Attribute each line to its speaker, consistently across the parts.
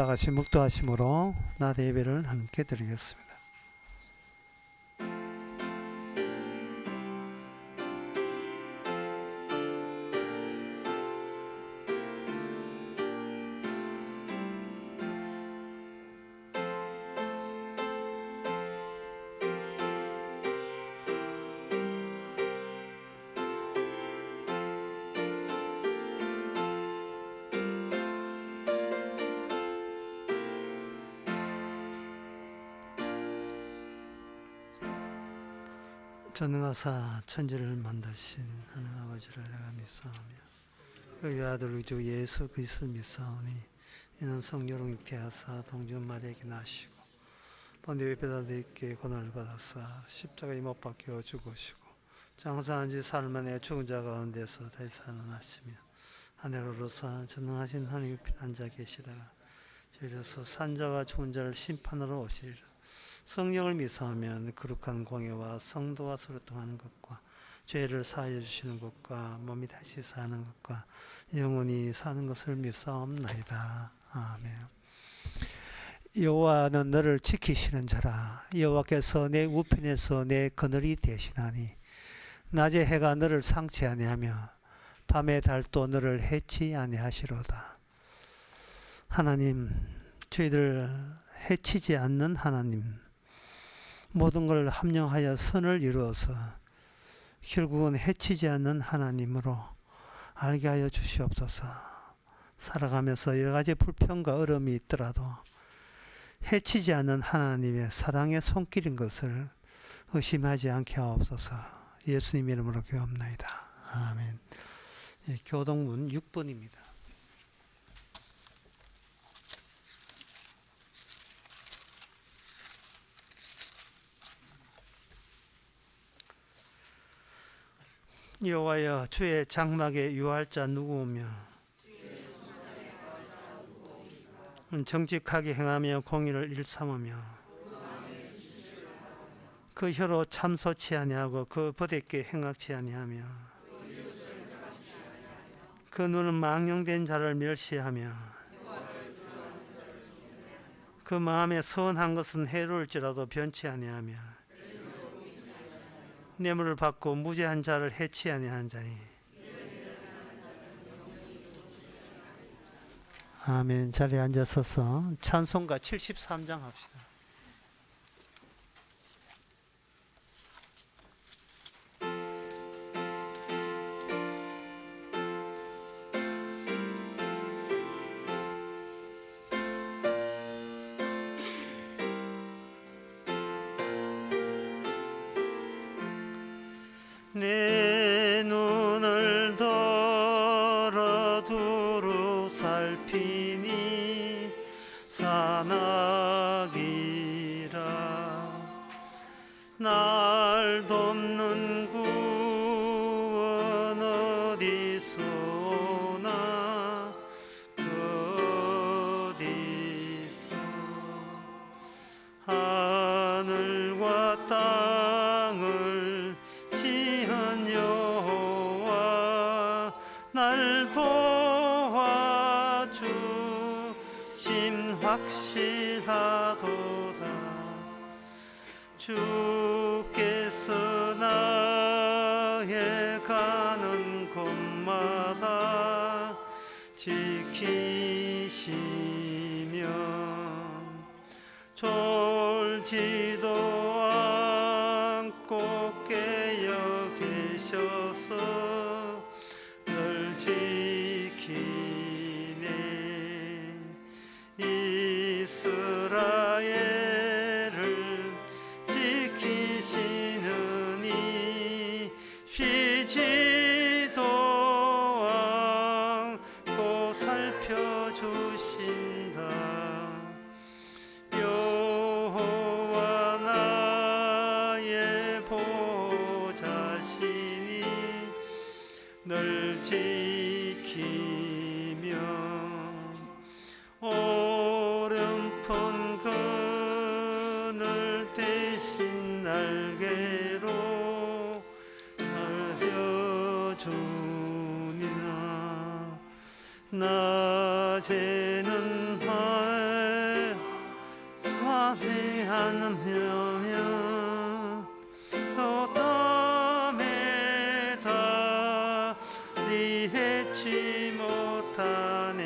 Speaker 1: 다 같이 묵도하심으로 낮 예배를 함께 드리겠습니다. 전능하사 천지를 만드신 하나님 아버지를 내가 믿사오며 그 외아들 우리 주 예수 그리스도를 믿사오니 이는 성령으로 잉태하사 동전 마리아에게 나시고 본디오 빌라도에게 고난을 받아사 십자가에 못 박혀 죽으시고 장사한 지 사흘 만에 죽은 자 가운데서 다시 살아나시며 하늘로 오르사 전능하신 하나님의 피난자 계시다가 저희로서 산자와 죽은 자를 심판하러 오시리라. 성령을 믿사오면 거룩한 공예와 성도와 서로 통하는 것과 죄를 사하여 주시는 것과 몸이 다시 사는 것과 영원히 사는 것을 믿사옵나이다. 아멘. 여호와는 너를 지키시는 자라. 여호와께서 내 우편에서 내 그늘이 되시나니 낮에 해가 너를 상치 아니하며 밤에 달도 너를 해치 아니하시로다. 하나님, 저희들 해치지 않는 하나님, 모든 걸 합령하여 선을 이루어서 결국은 해치지 않는 하나님으로 알게 하여 주시옵소서. 살아가면서 여러 가지 불평과 어려움이 있더라도 해치지 않는 하나님의 사랑의 손길인 것을 의심하지 않게 하옵소서. 예수님 이름으로 기도합나이다. 아멘. 교동문 6번입니다. 여호와여, 주의 장막에 유할 자 누구오며 정직하게 행하며 공의를 일삼으며 그 혀로 참소치 아니하고 그 버댓게 행악치 아니하며 그 눈은 망령된 자를 멸시하며 그 마음에 선한 것은 해로울지라도 변치 아니하며 뇌물을 받고 무죄한 자를 해치 아니하는 자니. 아멘. 자리에 앉아서서 찬송가 73장 합시다. 내 눈을 들어 두루 살피니 산악이라. 날 돕는 구원 어디서 오나 그 어디서. 하늘과 땅을 여호와 날 도와주심 확실하도다. 주께서 나의 가는 곳마다 지키시며 졸지도 않고 깨어 계셔서 널 지키네. 이스라엘을 지키시는 이 쉬지도 않고 살펴주신다. 여호와 나의 보 안에 안으며 어둠에 달리 해치 못하네.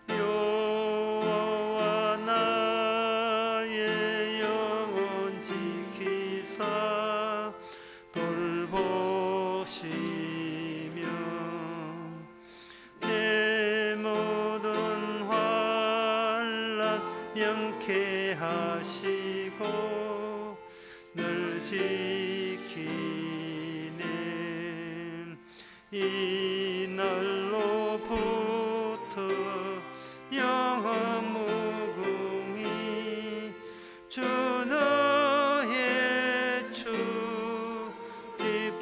Speaker 1: 여호와 나의 영혼 지키사 돌보시며 내 모든 환난 명쾌하시고 늘 지키네. 이 날로부터 영원 무궁히 주 너의 출입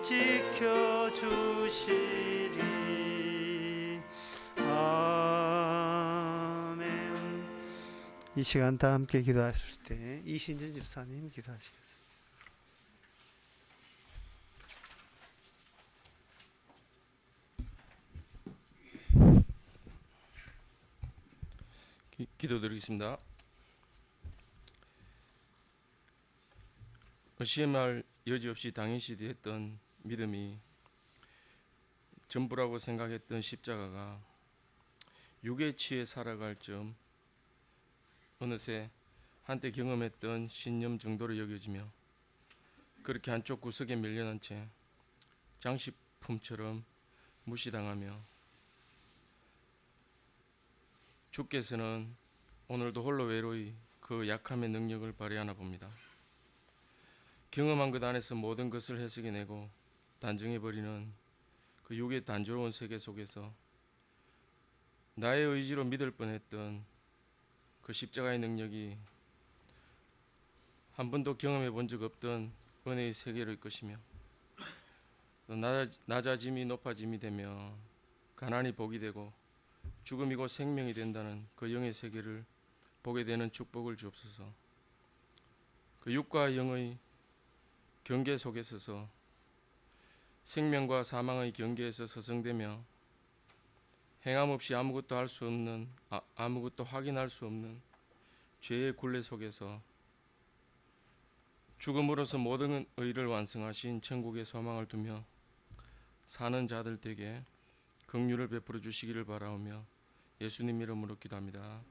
Speaker 1: 지켜주시리. 아멘. 이 시간 다 함께 기도하실 때 이신진 집사님 기도하시겠습니다.
Speaker 2: 기도드리겠습니다. 의심할 여지 없이 당연시 했던 믿음이 전부라고 생각했던 십자가가 육에 취해 살아갈 점 어느새 한때 경험했던 신념 정도로 여겨지며 그렇게 한쪽 구석에 밀려난 채 장식품처럼 무시당하며 주께서는 오늘도 홀로 외로이 그 약함의 능력을 발휘하나 봅니다. 경험한 것 안에서 모든 것을 해석해내고 단정해버리는 그 육의 단조로운 세계 속에서 나의 의지로 믿을 뻔했던 그 십자가의 능력이 한 번도 경험해 본 적 없던 은혜의 세계를 것이며 낮아짐이 높아짐이 되며 가난이 복이 되고 죽음이 곧 생명이 된다는 그 영의 세계를 보게 되는 축복을 주옵소서. 그 육과 영의 경계 속에 서서 생명과 사망의 경계에서 서성대며 행함 없이 아무것도 할 수 없는 아무것도 확인할 수 없는 죄의 굴레 속에서 죽음으로써 모든 의를 완성하신 천국의 소망을 두며 사는 자들에게 긍휼을 베풀어 주시기를 바라오며 예수님 이름으로 기도합니다.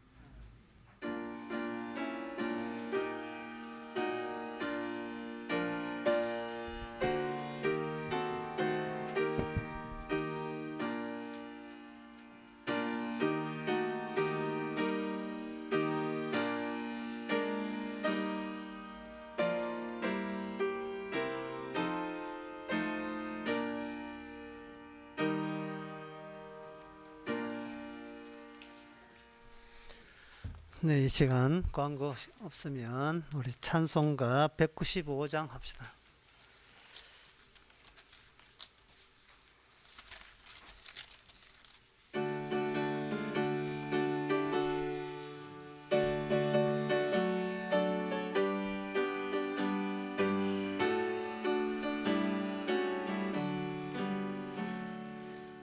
Speaker 1: 네, 이 시간 광고 없으면 우리 찬송가 195장 합시다.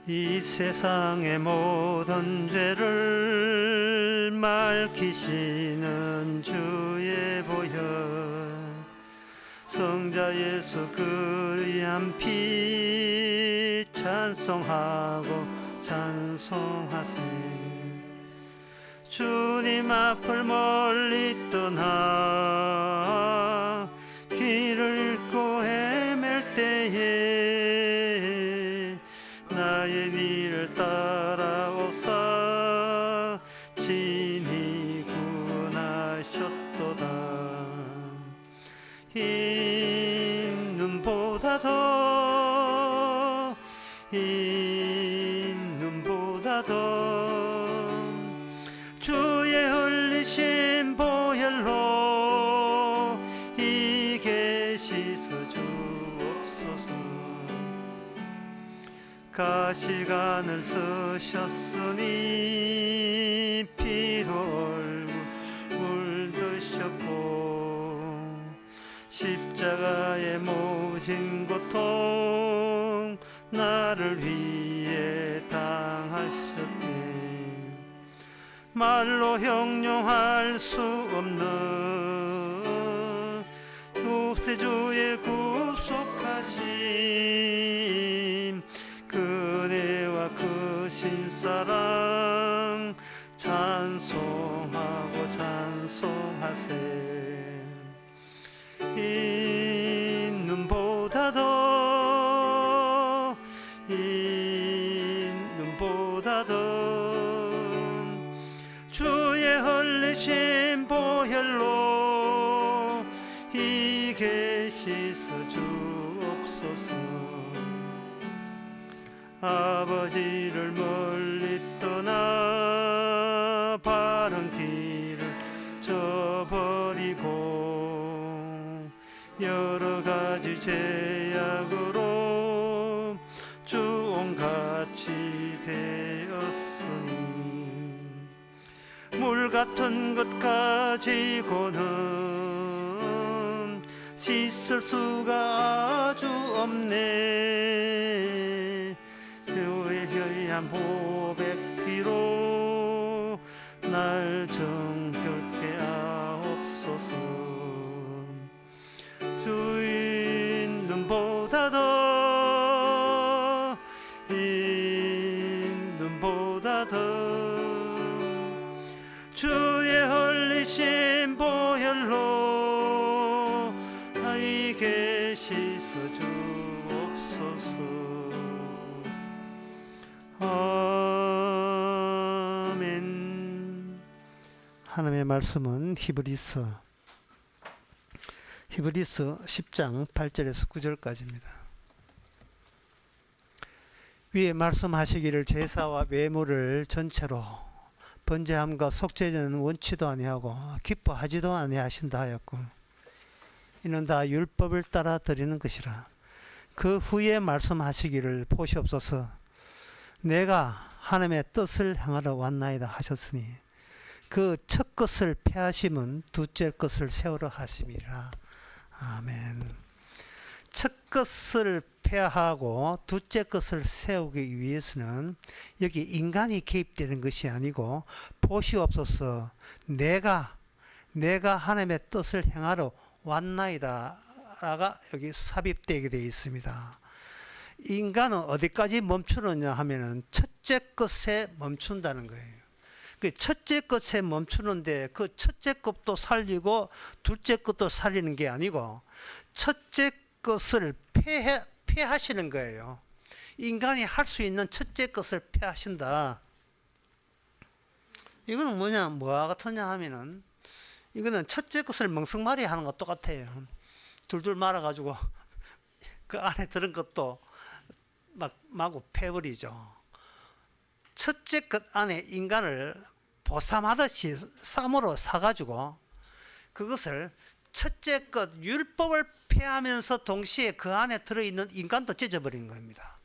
Speaker 1: 이 세상의 모든 죄를 맑히시는 주의 보혈 성자 예수 그의 한 피 찬송하고 찬송하세. 주님 앞을 멀리 떠나 길을 잃고 헤맬 때에 나의 니를 따라오사 친히 구원하셨도다. 흰 눈보다 더 주의 흘리신 보혈로 이 계시서 주옵소서. 가시관을 쓰셨으니 피로 얼굴 물드셨고 십자가의 모진 고통 나를 위해 당하셨네. 말로 형용할 수 없는 구세주의 구속하심, 그대와 크신 사랑 찬송하고 찬송하세. 이 눈보다 더, 이 눈보다 더 주의 흘리신 보혈로 이게 씻어 주옵소서. 아버지를 멀리 떠나 바른 길을 저버리고 여러 가지 죄악으로 주홍같이 되었으니 물 같은 것 가지고는 씻을 수가 아주 없네. 주의 귀한 보백 피로 날 정결케 하옵소서. 주의 눈보다 더, 이 눈보다 더 주의 흘리신 보혈로 나에게 씻어 주옵소서. 아멘. 하나님의 말씀은 히브리서 10장 8절에서 9절까지입니다. 위에 말씀하시기를 제사와 외모를 전체로 번제함과 속죄제는 원치도 아니하고 기뻐하지도 아니하신다 하였고, 이는 다 율법을 따라 드리는 것이라. 그 후에 말씀하시기를 보시옵소서. 내가 하나님의 뜻을 향하러 왔나이다 하셨으니 그 첫 것을 폐하심은 둘째 것을 세우러 하심이라. 아멘. 첫 것을 폐하고 둘째 것을 세우기 위해서는 여기 인간이 개입되는 것이 아니고 보시옵소서. 내가 하나님의 뜻을 행하러 왔나이다 라가 여기 삽입되게 되어 있습니다. 인간은 어디까지 멈추느냐 하면은 첫째 것에 멈춘다는 거예요. 그 첫째 것에 멈추는데 그 첫째 것도 살리고 둘째 것도 살리는 게 아니고 첫째 것을 폐하시는 거예요. 인간이 할 수 있는 첫째 것을 폐하신다. 이거는 뭐와 같으냐 하면은, 이거는 첫째 것을 멍석말이 하는 것 똑같아요. 둘둘 말아가지고 그 안에 들은 것도 마구 패버리죠. 첫째 것 안에 인간을 보쌈하듯이 쌈으로 사가지고 그것을 첫째 것 율법을 폐하면서 동시에 그 안에 들어있는 인간도 찢어버리는 겁니다.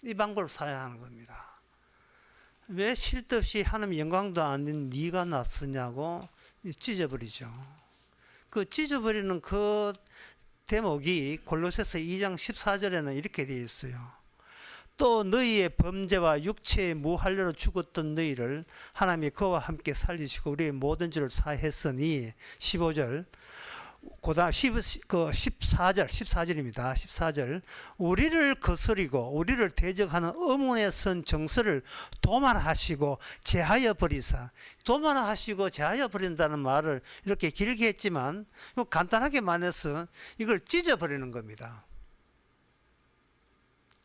Speaker 1: 이 방법을 사용하는 겁니다. 왜 쉴 데 없이 하나님 영광도 아닌 네가 낫으냐고 찢어버리죠. 그 찢어버리는 그 대목이 골로새서 2장 14절에는 이렇게 되어 있어요. 또 너희의 범죄와 육체의 무할례로 죽었던 너희를 하나님이 그와 함께 살리시고 우리의 모든 죄를 사했으니 15절, 그다음 14절입니다. 14절. 우리를 거스리고 우리를 대적하는 의문에 선 정서를 도말하시고 제하여 버리사. 도말하시고 제하여 버린다는 말을 이렇게 길게 했지만 간단하게 말해서 이걸 찢어버리는 겁니다.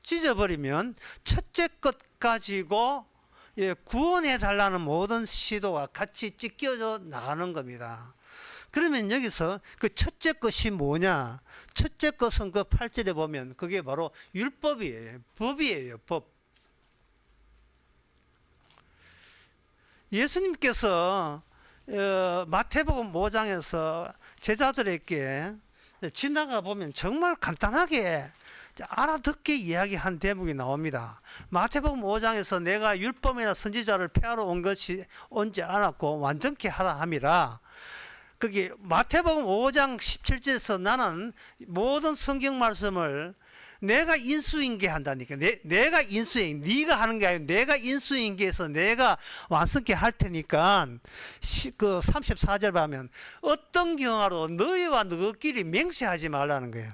Speaker 1: 찢어버리면 첫째 것 가지고 구원해 달라는 모든 시도가 같이 찢겨져 나가는 겁니다. 그러면 여기서 그 첫째 것이 뭐냐? 첫째 것은 그 8절에 보면 그게 바로 율법이에요. 법이에요. 법. 예수님께서 마태복음 5장에서 제자들에게 지나가 보면 정말 간단하게 알아듣게 이야기한 대목이 나옵니다. 마태복음 5장에서 내가 율법이나 선지자를 폐하러 온지 않았고 완전케 하라 함이라. 거기 마태복음 5장 17절에서 나는 모든 성경 말씀을 내가 인수인계한다니까. 내가 네가 하는 게 아니고 내가 인수인계해서 내가 완성케 할 테니까. 그 34절 보면 어떤 경우로 너희와 너희끼리 맹세하지 말라는 거예요.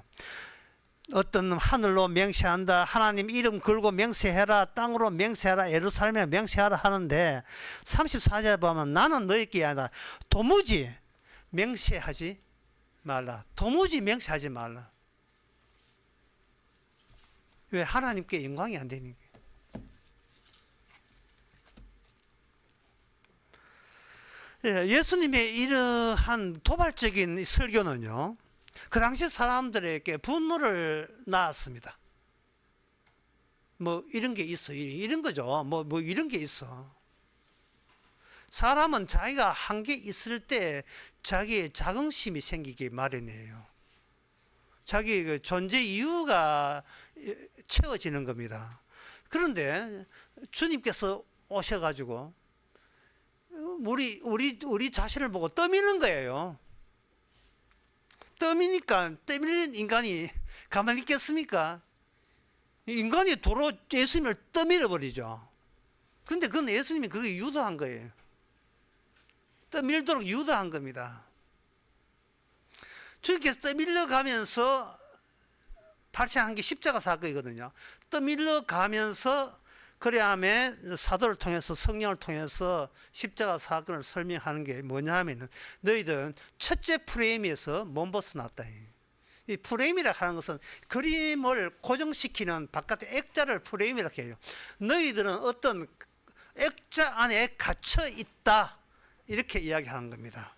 Speaker 1: 어떤 하늘로 맹세한다, 하나님 이름 걸고 맹세해라, 땅으로 맹세하라, 예루살렘에 맹세하라 하는데 34절 보면 나는 너희끼리 아니다. 도무지 맹세하지 말라. 도무지 맹세하지 말라. 왜? 하나님께 영광이 안 되니까. 예수님의 이러한 도발적인 설교는요, 그 당시 사람들에게 분노를 낳았습니다. 뭐 이런 게 있어, 이런 거죠. 뭐 이런 게 있어. 사람은 자기가 한 게 있을 때 자기의 자긍심이 생기기 마련이에요. 자기 그 존재 이유가 채워지는 겁니다. 그런데 주님께서 오셔가지고 우리 자신을 보고 떠미는 거예요. 떠미니까 떠밀린 인간이 가만히 있겠습니까? 인간이 도로 예수님을 떠밀어 버리죠. 근데 그건 예수님이 그게 유도한 거예요. 떠밀도록 유도한 겁니다. 주님께서 떠밀려 가면서 발생한 게 십자가 사건이거든요. 떠밀려 가면서 그래야매 사도를 통해서 성령을 통해서 십자가 사건을 설명하는 게 뭐냐 하면은 너희들은 첫째 프레임에서 못 벗어났다. 이 프레임이라 하는 것은 그림을 고정시키는 바깥의 액자를 프레임이라 해요. 너희들은 어떤 액자 안에 갇혀 있다. 이렇게 이야기하는 겁니다.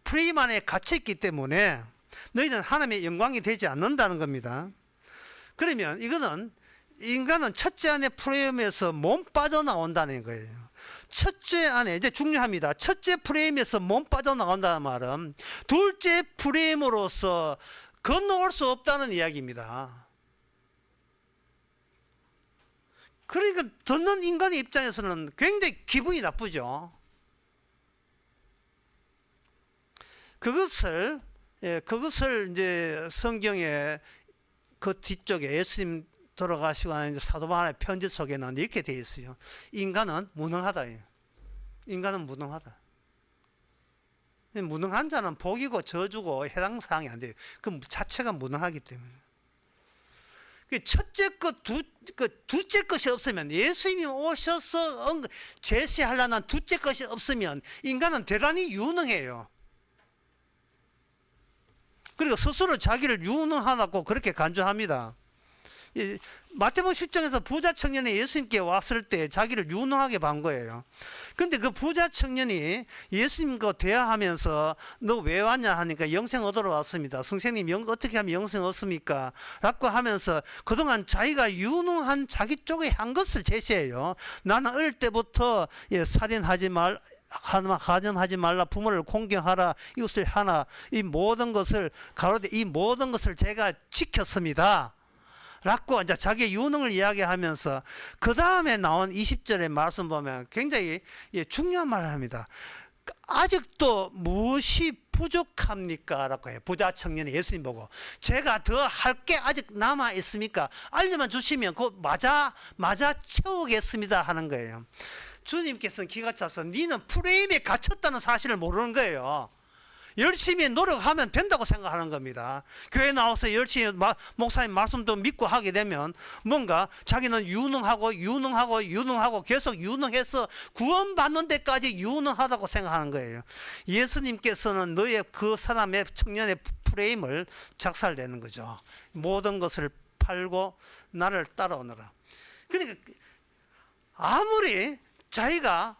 Speaker 1: 프레임 안에 갇혀 있기 때문에 너희는 하나님의 영광이 되지 않는다는 겁니다. 그러면 이거는 인간은 첫째 안에 프레임에서 몸 빠져나온다는 거예요. 첫째 안에 이제 중요합니다. 첫째 프레임에서 몸 빠져나온다는 말은 둘째 프레임으로서 건너올 수 없다는 이야기입니다. 그러니까 듣는 인간의 입장에서는 굉장히 기분이 나쁘죠. 그것을 이제 성경에 그 뒤쪽에 예수님 돌아가시고 난 이제 사도 바울의 편지 속에는 이렇게 되어 있어요. 인간은 무능하다. 인간은 무능하다. 무능한 자는 복이고 저주고 해당 사항이 안 돼요. 그 자체가 무능하기 때문에. 첫째 것, 둘째 것이 없으면 예수님이 오셔서 제시하려는 둘째 것이 없으면 인간은 대단히 유능해요. 그리고 스스로 자기를 유능하다고 그렇게 간주합니다. 마태복음 10장에서 부자 청년이 예수님께 왔을 때 자기를 유능하게 본 거예요. 근데 그 부자 청년이 예수님과 대화하면서 너 왜 왔냐 하니까 영생 얻으러 왔습니다. 선생님 어떻게 하면 영생 얻습니까? 라고 하면서 그동안 자기가 유능한 자기 쪽에 한 것을 제시해요. 나는 어릴 때부터 살인하지 가전하지 말라, 부모를 공경하라, 이웃을 하나, 이 모든 것을 가로되 이 모든 것을 제가 지켰습니다. 라고 이제 자기의 유능을 이야기하면서 그 다음에 나온 20절의 말씀 보면 굉장히 중요한 말을 합니다. 아직도 무엇이 부족합니까? 라고 해요. 부자 청년이 예수님 보고 제가 더 할 게 아직 남아 있습니까? 알려만 주시면 그거 맞아 채우겠습니다 하는 거예요. 주님께서는 기가 차서 니는 프레임에 갇혔다는 사실을 모르는 거예요. 열심히 노력하면 된다고 생각하는 겁니다. 교회 나와서 열심히 목사님 말씀도 믿고 하게 되면 뭔가 자기는 유능하고 계속 유능해서 구원받는 데까지 유능하다고 생각하는 거예요. 예수님께서는 너의 그 사람의 청년의 프레임을 작살내는 거죠. 모든 것을 팔고 나를 따라오너라. 그러니까 아무리 자기가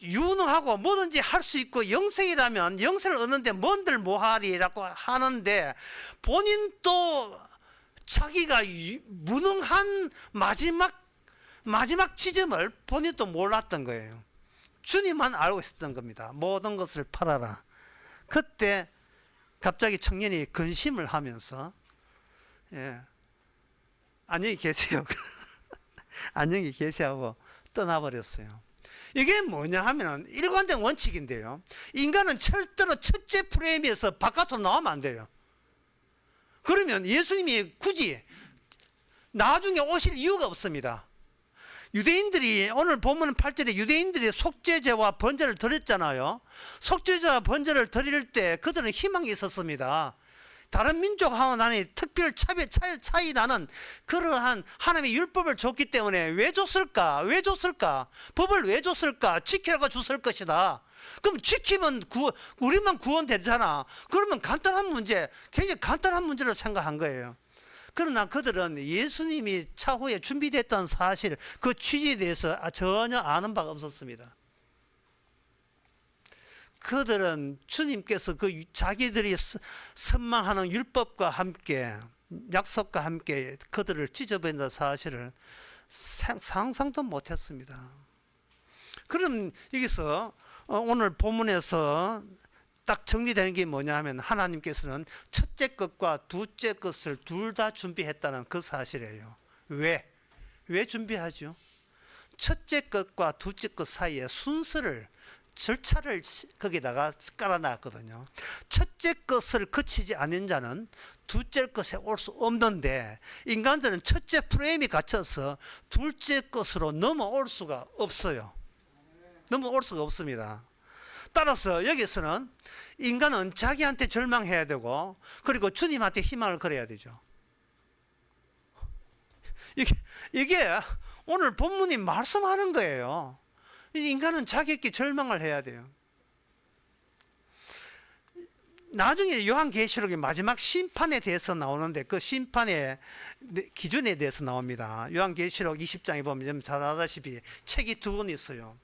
Speaker 1: 유능하고 뭐든지 할 수 있고 영생이라면 영생을 얻는데 뭔들 뭐하리라고 하는데 본인도 자기가 무능한 마지막 지점을 본인도 몰랐던 거예요. 주님만 알고 있었던 겁니다. 모든 것을 팔아라. 그때 갑자기 청년이 근심을 하면서 안녕히 계세요. 안녕히 계세요. 떠나버렸어요. 이게 뭐냐 하면 일관된 원칙인데요. 인간은 절대로 첫째 프레임에서 바깥으로 나오면 안 돼요. 그러면 예수님이 굳이 나중에 오실 이유가 없습니다. 유대인들이 오늘 보면 8절에 유대인들이 속죄제와 번제를 드렸잖아요. 속죄제와 번제를 드릴 때 그들은 희망이 있었습니다. 다른 민족하고는 특별 차이 나는 그러한 하나님의 율법을 줬기 때문에 왜 줬을까? 왜 줬을까? 법을 왜 줬을까? 지키라고 줬을 것이다. 그럼 지키면 우리만 구원되잖아. 그러면 간단한 문제, 굉장히 간단한 문제를 생각한 거예요. 그러나 그들은 예수님이 차후에 준비됐다는 사실, 그 취지에 대해서 전혀 아는 바가 없었습니다. 그들은 주님께서 그 자기들이 선망하는 율법과 함께, 약속과 함께 그들을 찢어버린다는 사실을 상상도 못했습니다. 그럼 여기서 오늘 본문에서 딱 정리되는 게 뭐냐 하면 하나님께서는 첫째 것과 둘째 것을 둘 다 준비했다는 그 사실이에요. 왜 준비하죠? 첫째 것과 둘째 것 사이에 순서를, 절차를 거기다가 깔아놨거든요. 첫째 것을 거치지 않는 자는 둘째 것에 올 수 없는데, 인간들은 첫째 프레임이 갇혀서 둘째 것으로 넘어올 수가 없어요. 넘어올 수가 없습니다. 따라서 여기서는 인간은 자기한테 절망해야 되고, 그리고 주님한테 희망을 걸어야 되죠. 이게 오늘 본문이 말씀하는 거예요. 인간은 자기에게 절망을 해야 돼요. 나중에 요한계시록의 마지막 심판에 대해서 나오는데, 그 심판의 기준에 대해서 나옵니다. 요한계시록 20장에 보면 잘 아다시피 책이 두 권 있어요.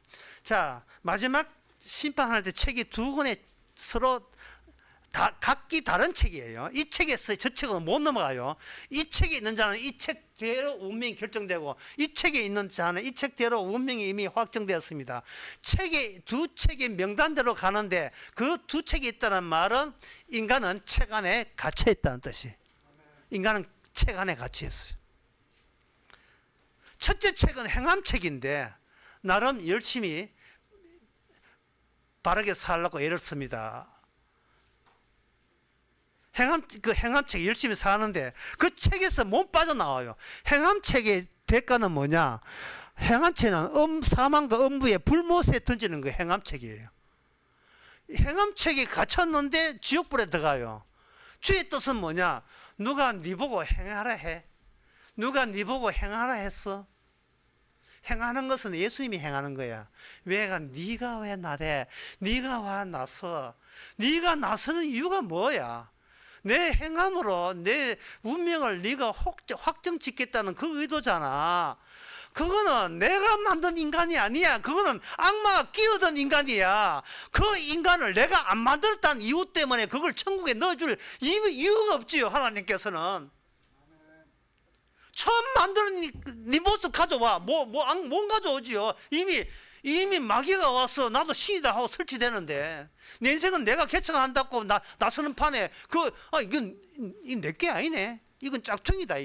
Speaker 1: 자, 마지막 심판할 때 책이 두 권에 서로 각기 다른 책이에요. 이 책에서 저 책으로 못 넘어가요. 이 책에 있는 자는 이 책대로 운명이 결정되고, 이 책에 있는 자는 이 책대로 운명이 이미 확정되었습니다. 두 책의 명단대로 가는데, 그 두 책이 있다는 말은 인간은 책 안에 갇혀 있다는 뜻이. 인간은 책 안에 갇혀 있어요. 첫째 책은 행함책인데 나름 열심히 바르게 살려고 애를 씁니다. 행함책 열심히 사는데 그 책에서 못 빠져나와요. 행함책의 대가는 뭐냐? 행함책은 사망과 음부의 불못에 던지는 거 행함책이에요. 행함책이 갇혔는데 지옥불에 들어가요. 주의 뜻은 뭐냐? 누가 네 보고 행하라 해? 누가 네 보고 행하라 했어? 행하는 것은 예수님이 행하는 거야. 네가 왜 나대? 네가 왜 나서? 네가 나서는 이유가 뭐야? 내 행함으로 내 운명을 네가 확정짓겠다는 그 의도잖아. 그거는 내가 만든 인간이 아니야. 그거는 악마가 끼어든 인간이야. 그 인간을 내가 안 만들었다는 이유 때문에 그걸 천국에 넣어줄 이유가 없지요. 하나님께서는 처음 만드는 네 모습 가져와. 못 가져오지요. 이미 마귀가 와서 나도 신이다 하고 설치되는데, 내 인생은 내가 개척한다고 나서는 판에 이건 내게 아니네. 이건 짝퉁이다.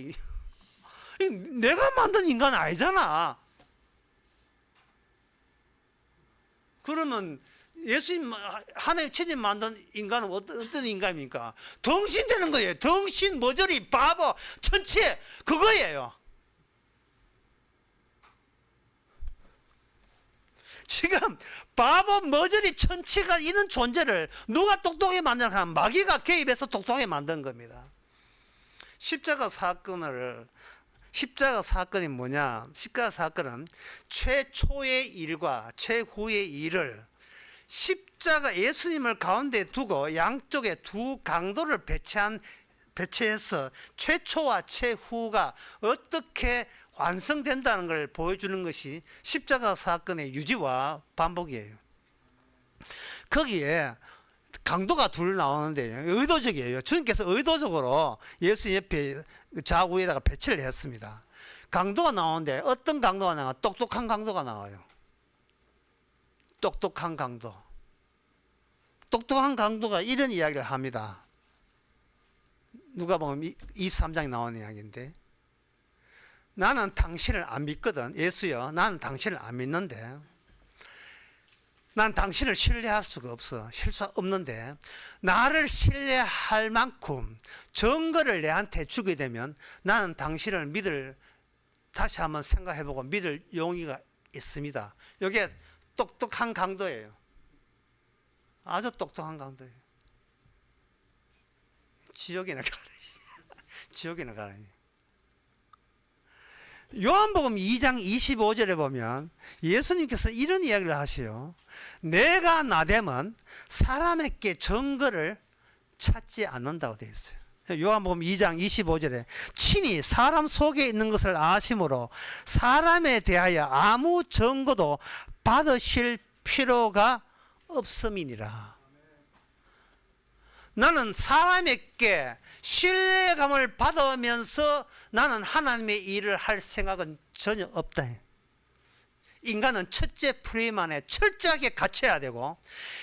Speaker 1: 내가 만든 인간은 아니잖아. 그러면 예수님, 하나님 천지 만든 인간은 어떤 인간입니까? 덩신되는 거예요. 덩신, 머저리, 바보, 천체, 그거예요. 지금 바보, 머저리, 천치가 있는 존재를 누가 똑똑하게 만드냐? 마귀가 개입해서 똑똑하게 만든 겁니다. 십자가 사건이 뭐냐? 십자가 사건은 최초의 일과 최후의 일을 십자가 예수님을 가운데 두고 양쪽에 두 강도를 배치해서 최초와 최후가 어떻게 완성된다는 걸 보여주는 것이 십자가 사건의 유지와 반복이에요. 거기에 강도가 둘 나오는데 의도적이에요. 주님께서 의도적으로 예수 옆에 좌우에다가 배치를 했습니다. 강도가 나오는데 어떤 강도가 나와? 똑똑한 강도가 나와요. 똑똑한 강도. 똑똑한 강도가 이런 이야기를 합니다. 누가 보면 23장에 나오는 이야기인데, 나는 당신을 안 믿거든. 예수여, 나는 당신을 안 믿는데 난 당신을 신뢰할 수가 없어. 실수 없는데 나를 신뢰할 만큼 증거를 내한테 주게 되면 나는 당신을 다시 한번 생각해보고 믿을 용의가 있습니다. 이게 똑똑한 강도예요. 아주 똑똑한 강도예요. 지옥이나 가라. 지옥이나 가라. 요한복음 2장 25절에 보면 예수님께서 이런 이야기를 하시요. 내가 나되면 사람에게 증거를 찾지 않는다고 되어 있어요. 요한복음 2장 25절에 친히 사람 속에 있는 것을 아심으로 사람에 대하여 아무 증거도 받으실 필요가 없음이니라. 나는 사람에게 신뢰감을 받으면서 나는 하나님의 일을 할 생각은 전혀 없다. 인간은 첫째 프레임 안에 철저하게 갇혀야 되고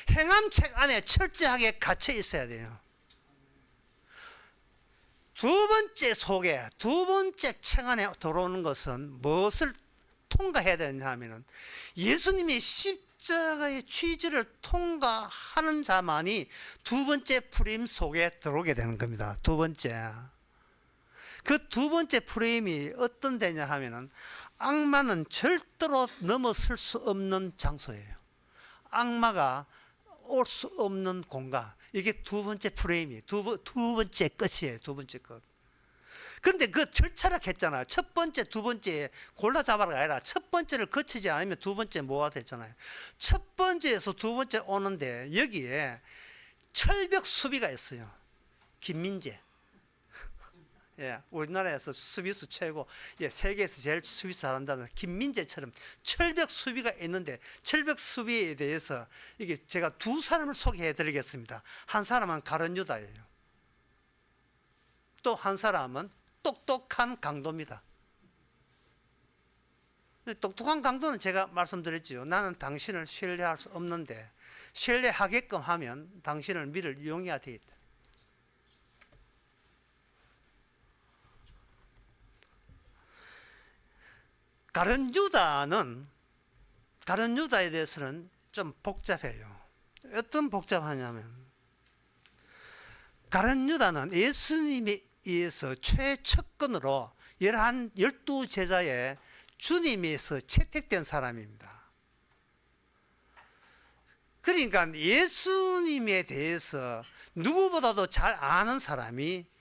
Speaker 1: 행함책 안에 철저하게 갇혀 있어야 돼요. 두 번째 책 안에 들어오는 것은 무엇을 통과해야 되느냐 하면은 예수님이 십자가의 취지를 통과하는 자만이 두 번째 프레임 속에 들어오게 되는 겁니다. 두 번째. 그 두 번째 프레임이 어떤 데냐 하면은 악마는 절대로 넘어설 수 없는 장소예요. 악마가 올 수 없는 공간. 이게 두 번째 프레임이에요. 두 번째 끝이에요. 두 번째 끝. 그런데 그 절차를 했잖아요. 첫 번째, 두 번째 골라 잡아라가 아니라 첫 번째를 거치지 않으면 두 번째 뭐가 됐잖아요. 첫 번째에서 두 번째 오는데 여기에 철벽 수비가 있어요. 김민재. 예, 우리나라에서 수비수 최고, 예, 세계에서 제일 수비 잘한다는 김민재처럼 철벽 수비가 있는데 철벽 수비에 대해서 이게 제가 두 사람을 소개해 드리겠습니다. 한 사람은 가룟 유다예요. 또 한 사람은 똑똑한 강도입니다. 똑똑한 강도는 제가 말씀드렸지요. 나는 당신을 신뢰할 수 없는데 신뢰하게끔 하면 당신을 믿을 용의가 되어 있다. 가룟 유다에 대해서는 좀 복잡해요. 어떤 복잡하냐면 가룟 유다는 예수님에 의해서 최측근으로 12제자의 주님에서 채택된 사람입니다. 그러니까 예수님에 대해서 누구보다도 잘 아는 사람이,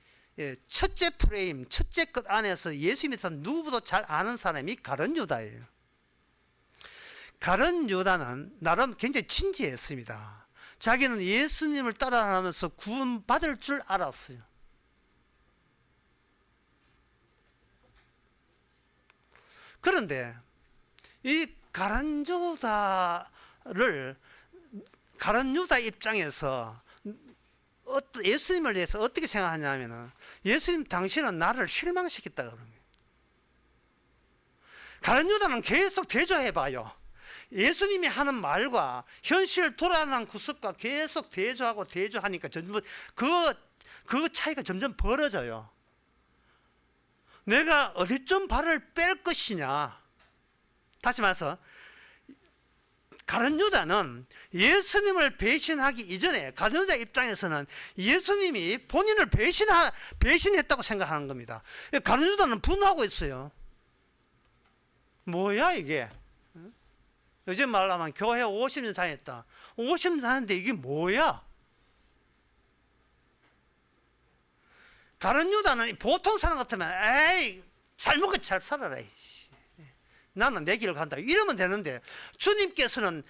Speaker 1: 첫째 프레임, 첫째 끝 안에서 예수님에 대해서 누구보다 잘 아는 사람이 가룟 유다예요. 가룟 유다는 나름 굉장히 진지했습니다. 자기는 예수님을 따라가면서 구원받을 줄 알았어요. 그런데 이 가룟 유다 입장에서 예수님을 대해서 어떻게 생각하냐면은 예수님 당신은 나를 실망시켰다 그러는 거예요. 가룟 유다는 계속 대조해봐요. 예수님이 하는 말과 현실 돌아가는 구석과 계속 대조하니까 점점 그 차이가 점점 벌어져요. 내가 어디쯤 발을 뺄 것이냐. 다시 말해서 가룟 유다는 예수님을 배신하기 이전에 가룟 유다 입장에서는 예수님이 본인을 배신했다고 생각하는 겁니다. 가룟 유다는 분노하고 있어요. 뭐야 이게? 요즘 말로 하면 교회 50년 다녔다. 50년 다녔는데 이게 뭐야? 가룟 유다는 보통 사람 같으면 에이 잘 먹고 잘 살아라. 나는 내 길을 간다. 이러면 되는데 주님께서는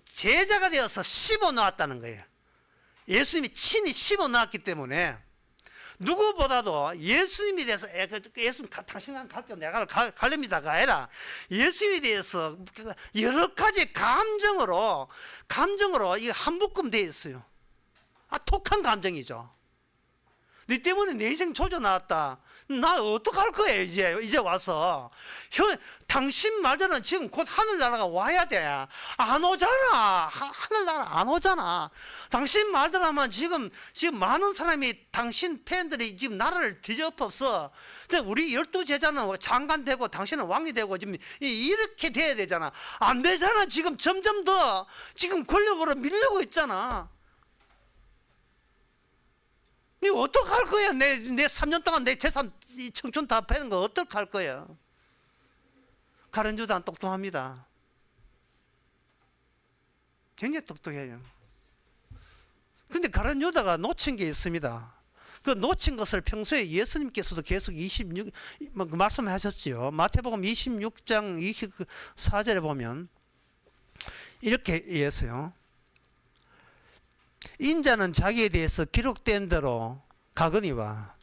Speaker 1: 제자가 되어서 씹어 놓았다는 거예요. 예수님이 친히 씹어 놓았기 때문에 누구보다도 예수님에 대해서 예수님 당신과 갈게요. 내가 갈렵니다가 아니라 예수님에 대해서 여러 가지 감정으로 이게 한 묶음 되어 있어요. 톡한 감정이죠. 네 때문에 내 인생 조져나왔다. 나 어떡할 거야 이제 와서. 당신 말대로는 지금 곧 하늘나라가 와야 돼. 안 오잖아. 하늘나라 안 오잖아. 당신 말대로만 지금 많은 사람이 당신 팬들이 지금 나라를 뒤집어엎어. 우리 12제자는 장관 되고 당신은 왕이 되고 지금 이렇게 돼야 되잖아. 안 되잖아. 지금 점점 더 지금 권력으로 밀려고 있잖아. 니 어떡할 거야? 내 3년 동안 내 재산 청춘 다 패는 거 어떡할 거야? 가룟 유다는 똑똑합니다. 굉장히 똑똑해요. 근데 가룟 유다가 놓친 게 있습니다. 그 놓친 것을 평소에 예수님께서도 계속 말씀하셨지요. 마태복음 26장 24절에 보면 이렇게 얘기했어요. 인자는 자기에 대해서 기록된 대로 가거니와.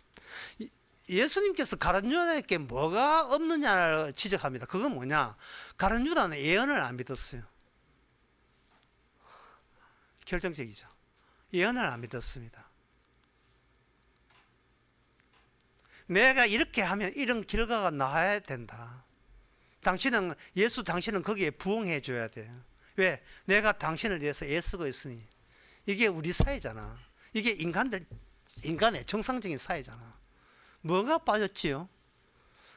Speaker 1: 예수님께서 가룟 유다에게 뭐가 없느냐를 지적합니다. 그건 뭐냐? 가룟 유다는 예언을 안 믿었어요. 결정적이죠. 예언을 안 믿었습니다. 내가 이렇게 하면 이런 결과가 나와야 된다. 당신은 거기에 부응해 줘야 돼. 왜? 내가 당신을 위해서 애쓰고 있으니. 이게 우리 사회잖아. 이게 인간의 정상적인 사회잖아. 뭐가 빠졌지요?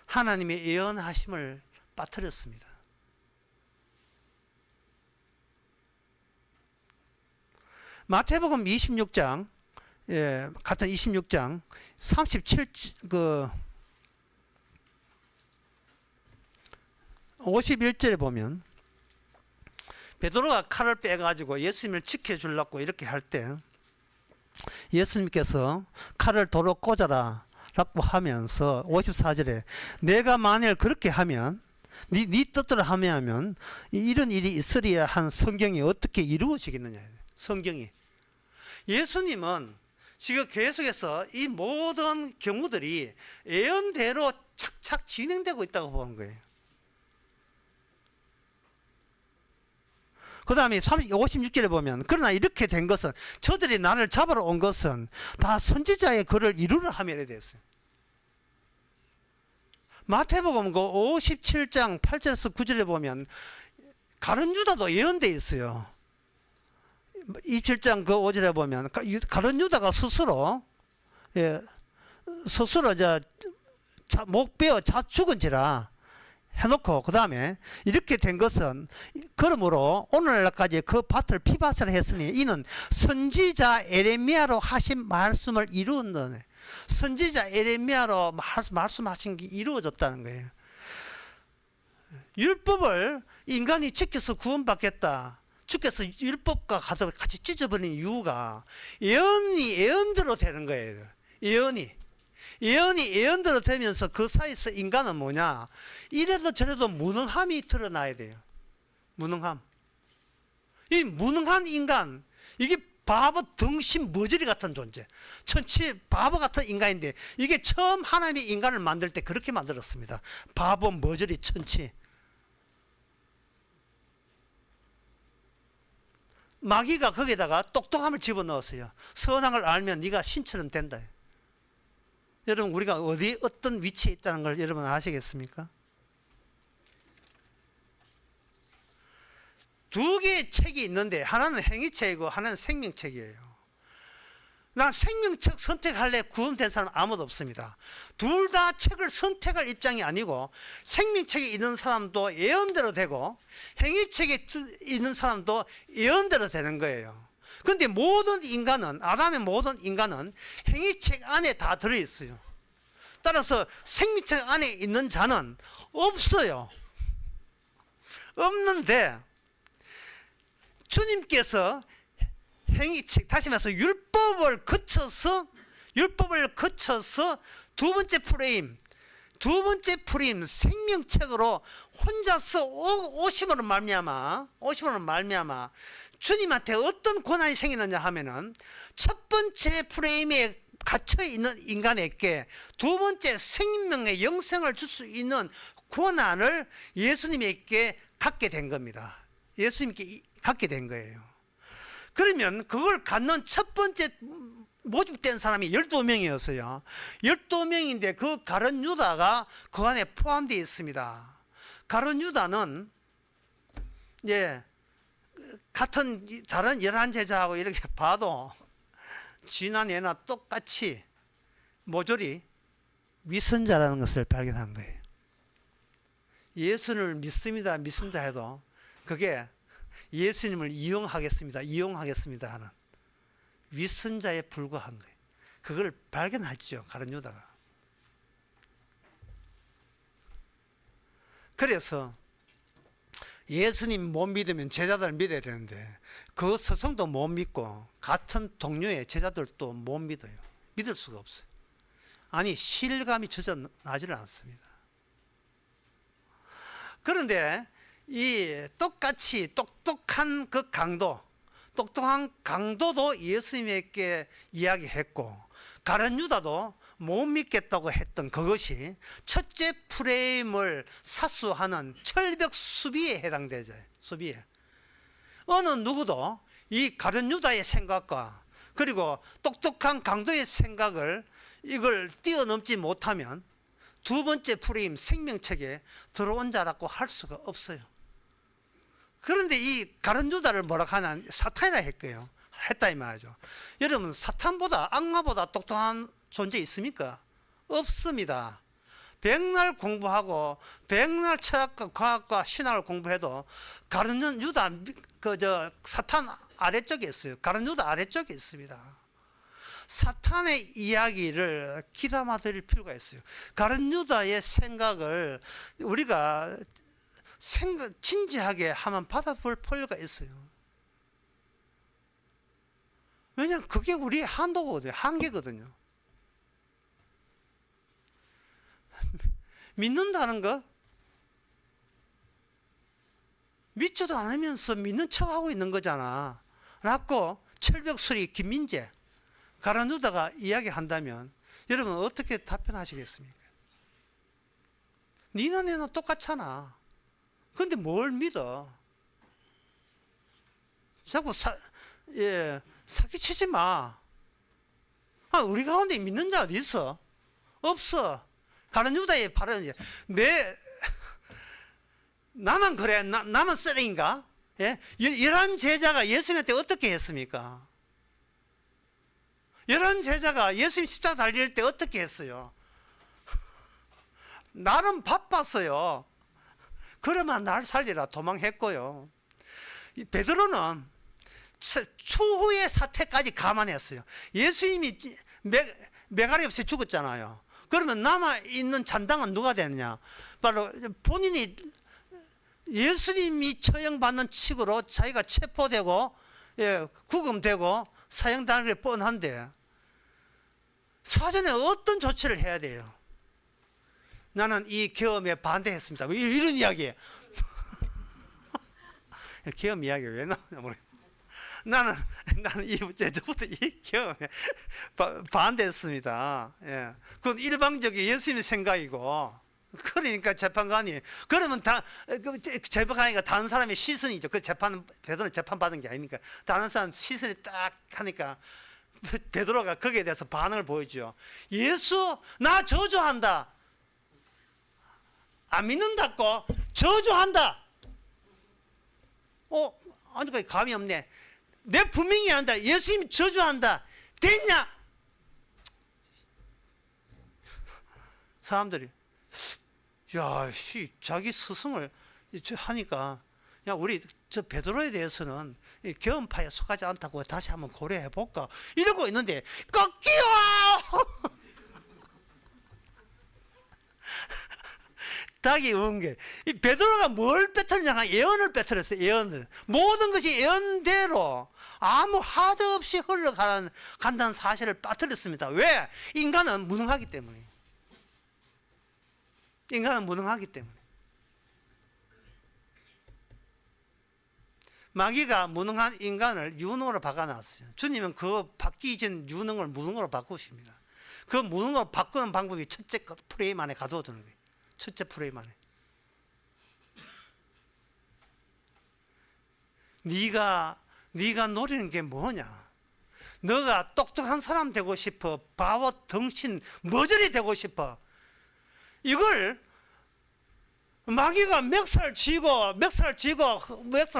Speaker 1: 하나님의 예언하심을 빠뜨렸습니다. 마태복음 26장, 같은 26장 51절에 보면 베드로가 칼을 빼가지고 예수님을 지켜주려고 이렇게 할 때 예수님께서 칼을 도로 꽂아라 라고 하면서 54절에 내가 만일 그렇게 하면 네 뜻대로 하면 이런 일이 있으리야 한 성경이 어떻게 이루어지겠느냐. 성경이. 예수님은 지금 계속해서 이 모든 경우들이 예언대로 착착 진행되고 있다고 보는 거예요. 그 다음에 56절에 보면 그러나 이렇게 된 것은 저들이 나를 잡으러 온 것은 다 선지자의 글을 이루려 함이라 되었어요. 마태복음 57장 8절에서 9절에 보면 가룟 유다도 예언되어 있어요. 27장 5절에 보면 가룟 유다가 스스로 목 베어 자 죽은지라 해놓고 그 다음에 이렇게 된 것은 그러므로 오늘날까지 그 밭을 피밭을 했으니 이는 선지자 에레미야로 하신 말씀을 이루었네. 선지자 에레미야로 말씀하신 게 이루어졌다는 거예요. 율법을 인간이 지켜서 구원받겠다. 주께서 율법과 같이 찢어버린 이유가 예언대로 되는 거예요. 예언대로 되면서 그 사이에서 인간은 뭐냐? 이래도 저래도 무능함이 드러나야 돼요. 무능함. 이 무능한 인간, 이게 바보 등신 머저리 같은 존재. 천치 바보 같은 인간인데 이게 처음 하나님이 인간을 만들 때 그렇게 만들었습니다. 바보 머저리 천치. 마귀가 거기다가 똑똑함을 집어넣었어요. 선악을 알면 네가 신처럼 된다. 여러분 우리가 어떤 위치에 있다는 걸 여러분 아시겠습니까? 두 개의 책이 있는데 하나는 행위책이고 하나는 생명책이에요. 난 생명책 선택할래 구원된 사람 아무도 없습니다. 둘 다 책을 선택할 입장이 아니고 생명책에 있는 사람도 예언대로 되고 행위책에 있는 사람도 예언대로 되는 거예요. 그런데 아담의 모든 인간은 행위책 안에 다 들어있어요. 따라서 생명책 안에 있는 자는 없어요. 없는데 주님께서 행위책, 다시 말해서 율법을 거쳐서 두 번째 프레임 생명책으로 혼자서 오심으로 말미암아 주님한테 어떤 권한이 생기느냐 하면은 첫 번째 프레임에 갇혀 있는 인간에게 두 번째 생명의 영생을 줄 수 있는 권한을 예수님에게 갖게 된 겁니다. 예수님께 갖게 된 거예요. 그러면 그걸 갖는 첫 번째 모집된 사람이 12명이었어요. 12명인데 그 가룟 유다가 그 안에 포함되어 있습니다. 가룟 유다는 같은 다른 11제자하고 이렇게 봐도 지난해나 똑같이 모조리 위선자라는 것을 발견한 거예요. 예수를 믿습니다 해도 그게 예수님을 이용하겠습니다 하는 위선자에 불과한 거예요. 그걸 발견하죠, 가룟 유다가. 그래서 예수님 못 믿으면 제자들 믿어야 되는데 그 스승도 못 믿고 같은 동료의 제자들도 못 믿어요. 믿을 수가 없어요. 아니, 신뢰감이 전혀 나지를 않습니다. 그런데 이 똑같이 똑똑한 강도도 예수님에게 이야기했고 가룟 유다도 못 믿겠다고 했던 그것이 첫째 프레임을 사수하는 철벽 수비에 해당되죠. 수비에. 어느 누구도 이 가룟 유다의 생각과 그리고 똑똑한 강도의 생각을 이걸 뛰어넘지 못하면 두 번째 프레임 생명책에 들어온 자라고 할 수가 없어요. 그런데 이 가룟 유다를 뭐라 하냐, 사탄이라 했다 이 말이죠. 여러분, 사탄보다 악마보다 똑똑한 존재 있습니까? 없습니다. 백날 공부하고 백날 철학과 과학과 신학을 공부해도 가룟 유다 사탄 아래쪽에 있어요. 가룟 유다 아래쪽에 있습니다. 사탄의 이야기를 귀담아 들일 필요가 있어요. 가룟 유다의 생각을 우리가 진지하게 한번 받아볼 필요가 있어요. 왜냐하면 그게 우리의 한계거든요. 믿는다는 것, 믿지도 않으면서 믿는 척하고 있는 거잖아 라고 철벽소리 김민재, 가룟 유다가 이야기한다면 여러분 어떻게 답변하시겠습니까? 니나 내나 똑같잖아. 근데 뭘 믿어? 자꾸 사기치지 마. 우리 가운데 믿는 자 어디 있어? 없어. 가룟 유다의 발언이 나만 그래? 나만 쓰레인가? 11제자가 예수님한테 어떻게 했습니까? 11제자가 예수님 십자가 달릴 때 어떻게 했어요? 나는 바빴어요. 그러면 날 살리라 도망했고요. 베드로는 추후의 사태까지 감안했어요. 예수님이 매가리 없이 죽었잖아요. 그러면 남아있는 잔당은 누가 되느냐? 바로 본인이 예수님이 처형받는 칙으로 자기가 체포되고 구금되고 사형당할 게 뻔한데 사전에 어떤 조치를 해야 돼요? 나는 이 계엄에 반대했습니다. 이런 이야기예요. 계엄 이야기 왜 나오냐 모르겠어요. 나는 예전부터 이 계엄에 반대했습니다. 그건 일방적인 예수님의 생각이고, 그러니까 재판관이 그러면 재판관이가 다른 사람의 시선이죠. 그 베드로는 재판 받은 게 아니니까 다른 사람 시선이 딱 하니까 베드로가 거기에 대해서 반응을 보여줘요. 예수 나 저주한다. 안 믿는다고 저주한다. 아니 감이 없네. 내 분명히 한다. 예수님 저주한다. 됐냐? 사람들이 자기 스승을 하니까 우리 저 베드로에 대해서는 계엄파에 속하지 않다고 다시 한번 고려해 볼까 이러고 있는데 꺾여. 닭이 온 게 이 베드로가 뭘 뱉었냐? 예언을 뱉었어요. 예언을. 모든 것이 예언대로 아무 하도 없이 흘러간다는 사실을 빠뜨렸습니다. 왜? 인간은 무능하기 때문에. 인간은 무능하기 때문에. 마귀가 무능한 인간을 유능으로 바꿔놨어요. 주님은 그 바뀌기 전 유능을 무능으로 바꾸십니다. 그 무능으로 바꾸는 방법이 첫째 프레임 안에 가둬두는 거예요. 첫째 프레임 안에. 네가 노리는 게 뭐냐? 너가 똑똑한 사람 되고 싶어? 바보 덩신 머저리 되고 싶어? 이걸 마귀가 멱살 쥐고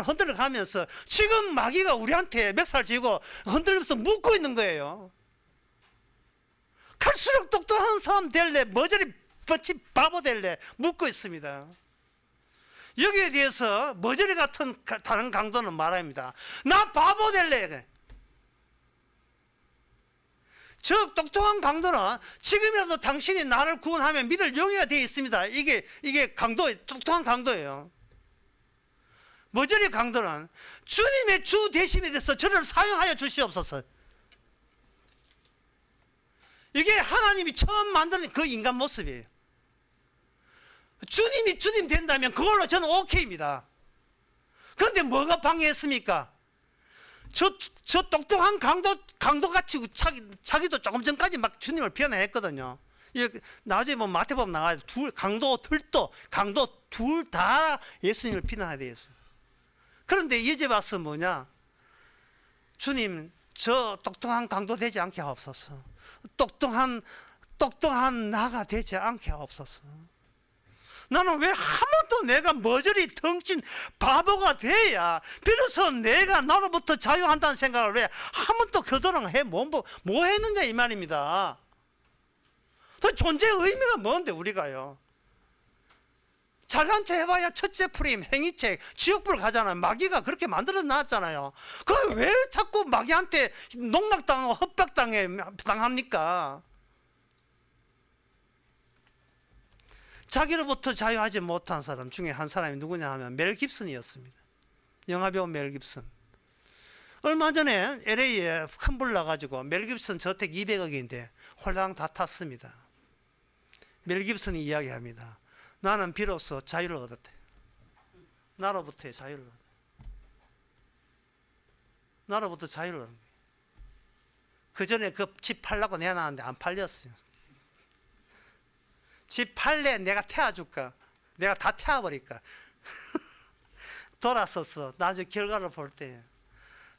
Speaker 1: 흔들어 가면서 지금 마귀가 우리한테 멱살 쥐고 흔들면서 묶고 있는 거예요. 갈수록 똑똑한 사람 될래, 머저리 뻗치 바보 될래 묶고 있습니다. 여기에 대해서 머저리 같은 다른 강도는 말합니다. 나 바보 될래. 저 똑똑한 강도는 지금이라도 당신이 나를 구원하면 믿을 용의가 되어 있습니다. 이게 똑똑한 강도예요. 머저리 강도는 주님의 주 되심에 대해서 저를 사용하여 주시옵소서. 이게 하나님이 처음 만든 그 인간 모습이에요. 주님이 주님 된다면 그걸로 저는 오케이입니다. 그런데 뭐가 방해했습니까? 저 똑똑한 강도같이 자기도 조금 전까지 막 주님을 비난했거든요. 나중에 뭐 마태복음 나와요. 강도 둘 다 예수님을 비난해야 되겠어요. 그런데 이제 와서 뭐냐? 주님, 저 똑똑한 강도 되지 않게 하옵소서. 똑똑한 나가 되지 않게 하옵소서. 나는 왜 한 번도 내가 머저리 덩친 바보가 돼야 비로소 내가 나로부터 자유한다는 생각을 왜 한 번도 그토록 뭐 했느냐 이 말입니다. 그 존재의 의미가 뭔데 우리가요. 잘난 체 해봐야 첫째 프레임 행위책 지옥불 가잖아요. 마귀가 그렇게 만들어 놨잖아요. 그 왜 자꾸 마귀한테 농락당하고 협박당합니까? 자기로부터 자유하지 못한 사람 중에 한 사람이 누구냐 하면 멜 깁슨이었습니다. 영화배우 멜 깁슨. 얼마 전에 LA에 큰 불 나가지고 멜 깁슨 저택 200억인데 홀랑 다 탔습니다. 멜 깁슨이 이야기합니다. 나는 비로소 자유를 얻었대. 나로부터의 자유를 얻었대. 나로부터 자유를 얻은 거예요. 그 전에 그 집 팔라고 내놨는데 안 팔렸어요. 집 팔래 내가 태워줄까? 내가 다 태워버릴까? 돌아서서 나중에 결과를 볼 때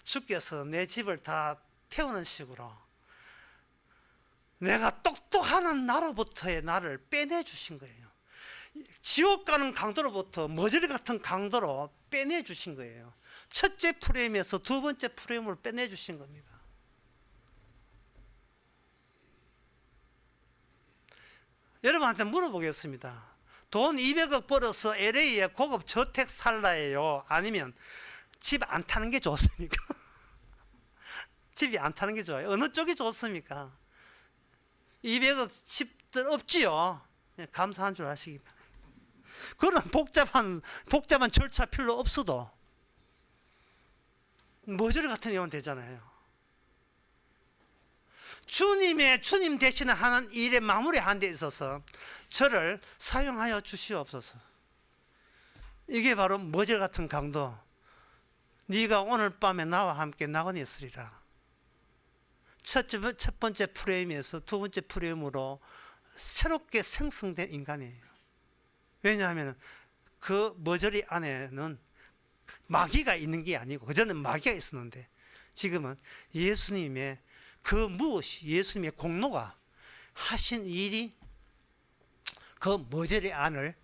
Speaker 1: 주께서 내 집을 다 태우는 식으로 내가 똑똑한 나로부터의 나를 빼내주신 거예요. 지옥 가는 강도로부터 머저리 같은 강도로 빼내주신 거예요. 첫째 프레임에서 두 번째 프레임을 빼내주신 겁니다. 여러분한테 물어보겠습니다. 돈 200억 벌어서 LA에 고급 저택 살라예요? 아니면 집 안 타는 게 좋습니까? 집이 안 타는 게 좋아요? 어느 쪽이 좋습니까? 200억 집들 없지요? 감사한 줄 아시기 바랍니다. 그런 복잡한 절차 필요 없어도 머저리 같은 경우는 되잖아요. 주님 대신에 하는 일에 마무리하는 데 있어서 저를 사용하여 주시옵소서. 이게 바로 머저리 같은 강도. 네가 오늘 밤에 나와 함께 낙원에 있으리라. 첫 번째 프레임에서 두 번째 프레임으로 새롭게 생성된 인간이에요. 왜냐하면 그 머저리 안에는 마귀가 있는 게 아니고 그전엔 마귀가 있었는데 지금은 예수님의 그 무엇이 예수님의 공로가 하신 일이 그 머저리 안을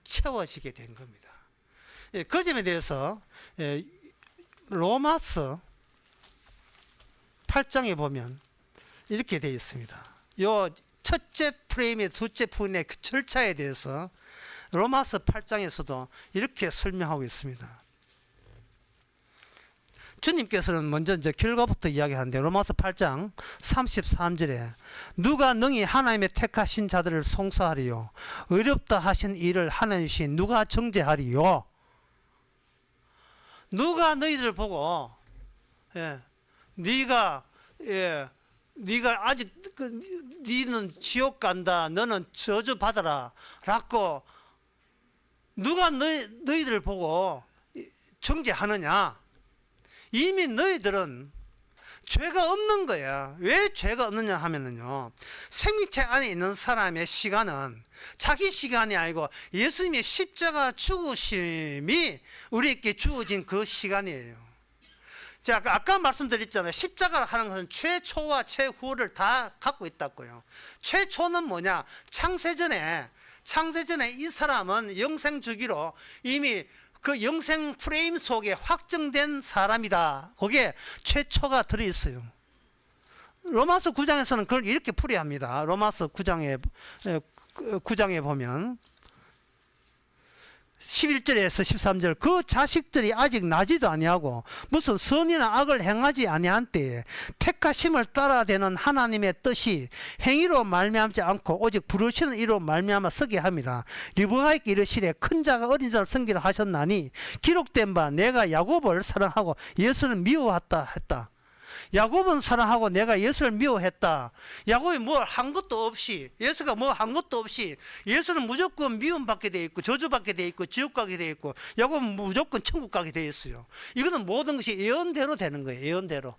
Speaker 1: 채워지게 된 겁니다. 그 점에 대해서 로마서 8장에 보면 이렇게 되어 있습니다. 요 첫째 프레임의 둘째 프레임의 그 절차에 대해서 로마서 8장에서도 이렇게 설명하고 있습니다. 주님께서는 먼저 이제 결과부터 이야기하는데 로마서 8장 33절에 누가 능히 하나님의 택하신 자들을 송사하리요 의롭다 하신 일을 하나님이시 누가 정죄하리요. 누가 너희들 보고 네가 아직 너는 지옥 간다 너는 저주 받아라 라고 누가 너희들 보고 정죄하느냐. 이미 너희들은 죄가 없는 거야. 왜 죄가 없느냐 하면은요, 생명체 안에 있는 사람의 시간은 자기 시간이 아니고 예수님의 십자가 죽으심이 우리에게 주어진 그 시간이에요. 제가 아까 말씀드렸잖아요. 십자가를 하는 것은 최초와 최후를 다 갖고 있다고요. 최초는 뭐냐? 창세전에 이 사람은 영생 주기로 이미 그 영생 프레임 속에 확정된 사람이다. 거기에 최초가 들어있어요. 로마서 9장에서는 그걸 이렇게 풀이합니다. 로마서 9장에 보면 11절에서 13절, 그 자식들이 아직 나지도 아니하고 무슨 선이나 악을 행하지 아니한 때에 택하심을 따라되는 하나님의 뜻이 행위로 말미암지 않고 오직 부르시는 이로 말미암아 서게 함이라. 리브가에게 이르시되 큰 자가 어린 자를 섬기라 하셨나니 기록된 바 내가 야곱을 사랑하고 예수를 미워했다 했다. 야곱은 사랑하고 내가 예수를 미워했다. 야곱이 뭘 한 것도 없이, 예수가 뭐 한 것도 없이 예수는 무조건 미움받게 돼 있고 저주받게 돼 있고 지옥 가게 돼 있고 야곱은 무조건 천국 가게 돼 있어요. 이거는 모든 것이 예언대로 되는 거예요. 예언대로.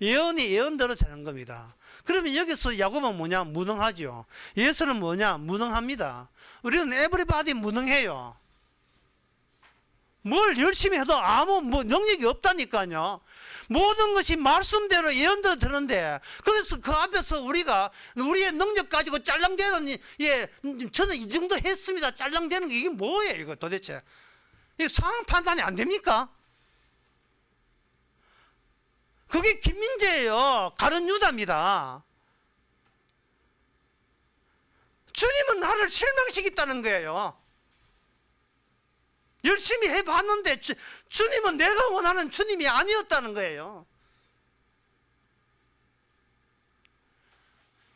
Speaker 1: 예언이 예언대로 되는 겁니다. 그러면 여기서 야곱은 뭐냐? 무능하죠. 예수는 뭐냐? 무능합니다. 우리는 에브리바디 무능해요. 뭘 열심히 해도 아무 능력이 없다니까요. 모든 것이 말씀대로 예언대로 되는데, 그래서 그 앞에서 우리가 우리의 능력 가지고 짤랑대는, 저는 이 정도 했습니다. 짤랑대는 게 이게 뭐예요, 이거 도대체? 이게 상황 판단이 안 됩니까? 그게 김민재예요. 가룟 유다입니다. 주님은 나를 실망시켰다는 거예요. 열심히 해봤는데 주님은 내가 원하는 주님이 아니었다는 거예요.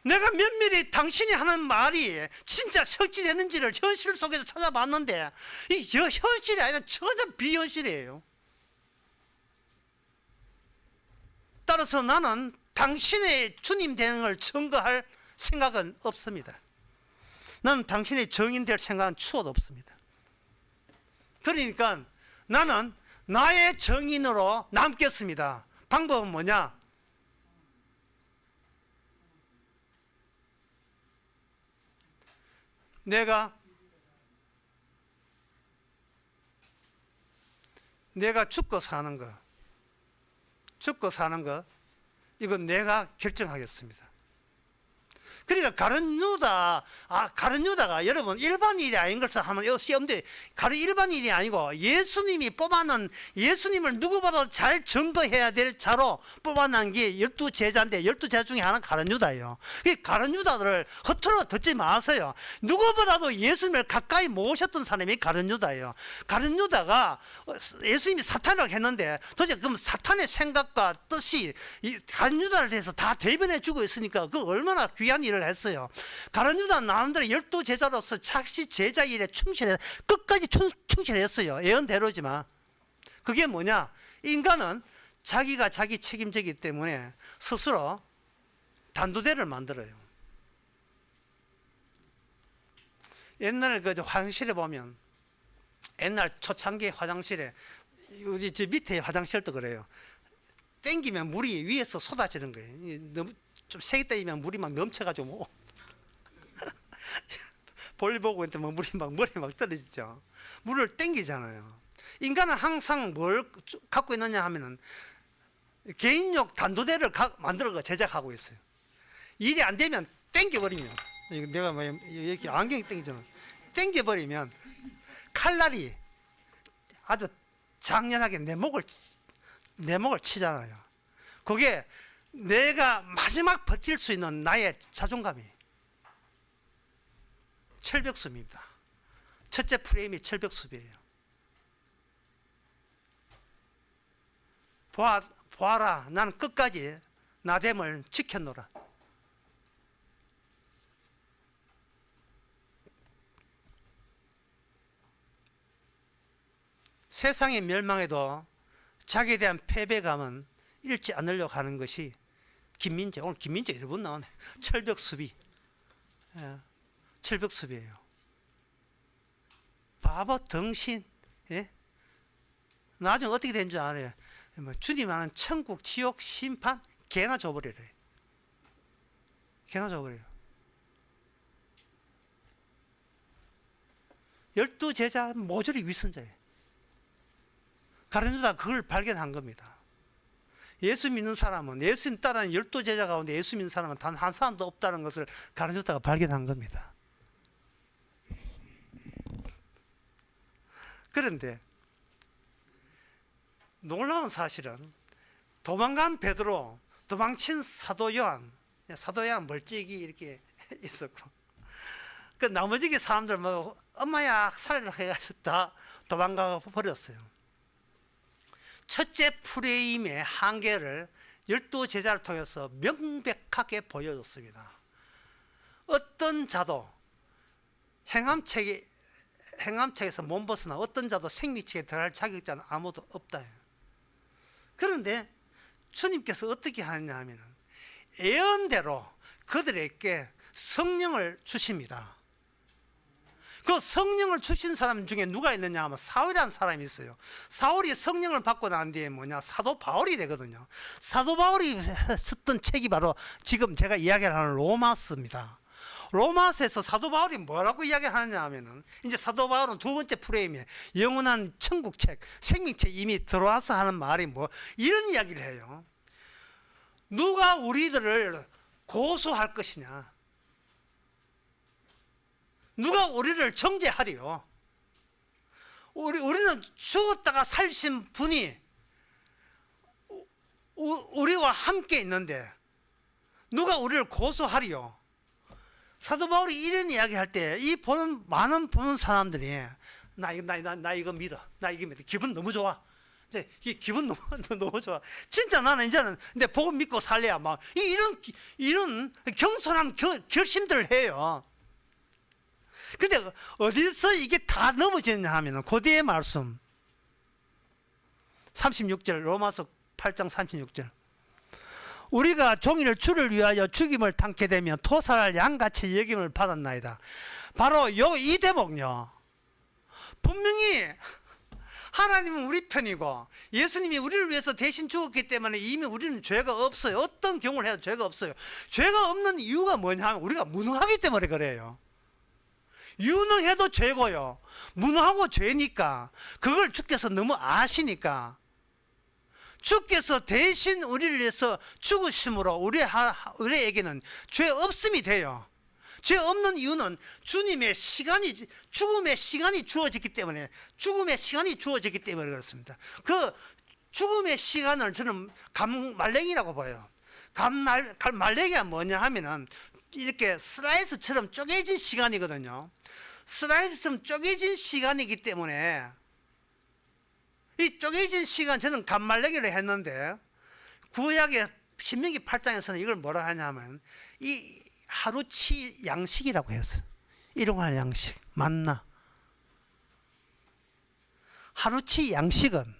Speaker 1: 내가 면밀히 당신이 하는 말이 진짜 실질되는지를 현실 속에서 찾아봤는데 이 현실이 아니라 전혀 비현실이에요. 따라서 나는 당신의 주님 되는 걸 증거할 생각은 없습니다. 나는 당신의 정인 될 생각은 추워도 없습니다. 그러니까 나는 나의 정인으로 남겠습니다. 방법은 뭐냐? 내가 죽고 사는 거, 이건 내가 결정하겠습니다. 그러니까 가룟 유다가 여러분 일반인이 아닌 것을 한번 시험대, 일반인이 아니고 예수님이 뽑아낸, 예수님을 누구보다 잘 증거해야 될 자로 뽑아낸 게 12제자인데 12제자 중에 하나는 가룟 유다예요. 가룟 유다를 허투루 듣지 마세요. 누구보다도 예수님을 가까이 모셨던 사람이 가룟 유다예요. 가룟 유다가 예수님이 사탄이라고 했는데 도대체 그럼 사탄의 생각과 뜻이 가룟 유다를 대해서 다 대변해 주고 있으니까 그 얼마나 귀한 일을 했어요. 가룟 유다는 나름대로 12제자로서 착시 제자 일에 끝까지 충실했어요. 예언대로지만. 그게 뭐냐? 인간은 자기가 자기 책임지기 때문에 스스로 단두대를 만들어요. 옛날에 그 화장실에 보면, 옛날 초창기 화장실에, 우리 저 밑에 화장실도 그래요. 땡기면 물이 위에서 쏟아지는 거예요. 너무 좀 세게 때리면 물이 막 넘쳐가지고 뭐 볼일 보고 있는데 뭐 물이 막 머리에 막 떨어지죠. 물을 땡기잖아요. 인간은 항상 뭘 갖고 있느냐 하면은 개인용 단두대를 만들어 제작하고 있어요. 일이 안 되면 땡겨버리면, 내가 뭐 이렇게 안경이 땡기잖아. 땡겨버리면 칼날이 아주 장렬하게 내 목을 치잖아요. 그게 내가 마지막 버틸 수 있는 나의 자존감이 철벽숲입니다. 첫째 프레임이 철벽숲이에요. 보아라, 나는 끝까지 나됨을 지켜노라. 세상이 멸망해도 자기에 대한 패배감은 잃지 않으려고 하는 것이 김민재, 오늘 김민재 여러 번 나오네. 철벽수비. 철벽수비예요. 바보 덩신. 나중에 어떻게 된 줄 알아요? 주님 하는 천국, 지옥, 심판 개나 줘버려요. 개나 줘버려요. 12제자 모조리 위선자예요. 가룟 유다가 그걸 발견한 겁니다. 예수 믿는 사람은, 예수님 따르는 12제자 가운데 예수 믿는 사람은 단 한 사람도 없다는 것을 가르쳤다가 발견한 겁니다. 그런데 놀라운 사실은 도망간 베드로, 도망친 사도 요한 멀찍이 이렇게 있었고, 그 나머지 사람들 뭐 엄마야 살려 해가지고 다 도망가 버렸어요. 첫째 프레임의 한계를 12제자를 통해서 명백하게 보여줬습니다. 어떤 자도 행함책에서 못 벗어나 어떤 자도 생리책에 들어갈 자격자는 아무도 없다. 그런데 주님께서 어떻게 하느냐 하면 예언대로 그들에게 성령을 주십니다. 그 성령을 주신 사람 중에 누가 있느냐 하면 사울이라는 사람이 있어요. 사울이 성령을 받고 난 뒤에 뭐냐, 사도 바울이 되거든요. 사도 바울이 썼던 책이 바로 지금 제가 이야기하는 로마서입니다. 로마서에서 사도 바울이 뭐라고 이야기하느냐 하면은, 이제 사도 바울은 두 번째 프레임에 영원한 천국책, 생명책 이미 들어와서 하는 말이 뭐 이런 이야기를 해요. 누가 우리들을 고소할 것이냐, 누가 우리를 정죄하리요. 우리는 죽었다가 살신 분이 우리와 함께 있는데 누가 우리를 고소하리요. 사도 바울이 이런 이야기 할 때 이 많은 보는 사람들이 나 이거 믿어. 나 이거 믿어. 기분 너무 좋아. 근데 이 기분 너무 좋아. 진짜 나는 이제는 근데 복음 믿고 살래야 막 이런 겸손한 결심들을 해요. 근데 어디서 이게 다 넘어지느냐 하면은 고대의 말씀 36절, 로마서 8장 36절. 우리가 종일 주를 위하여 죽임을 당케 되면 토살할 양같이 여김을 받았나이다. 바로 이 대목요. 분명히 하나님은 우리 편이고 예수님이 우리를 위해서 대신 죽었기 때문에 이미 우리는 죄가 없어요. 어떤 경우를 해도 죄가 없어요. 죄가 없는 이유가 뭐냐 하면 우리가 무능하기 때문에 그래요. 유능해도 죄고요. 무능하고 죄니까 그걸 주께서 너무 아시니까 주께서 대신 우리를 위해서 죽으심으로 우리에게는 죄 없음이 돼요. 죄 없는 이유는 주님의 죽음의 시간이 주어졌기 때문에 그렇습니다. 그 죽음의 시간을 저는 감말랭이라고 봐요. 감말랭이가 뭐냐 하면은 이렇게 슬라이스처럼 쪼개진 시간이거든요. 슬라이스처럼 쪼개진 시간이기 때문에 이 쪼개진 시간 저는 감말랭이를 했는데 구약의 신명기 8장에서는 이걸 뭐라 하냐면 이 하루치 양식이라고 해서 일용할 양식 만나. 하루치 양식은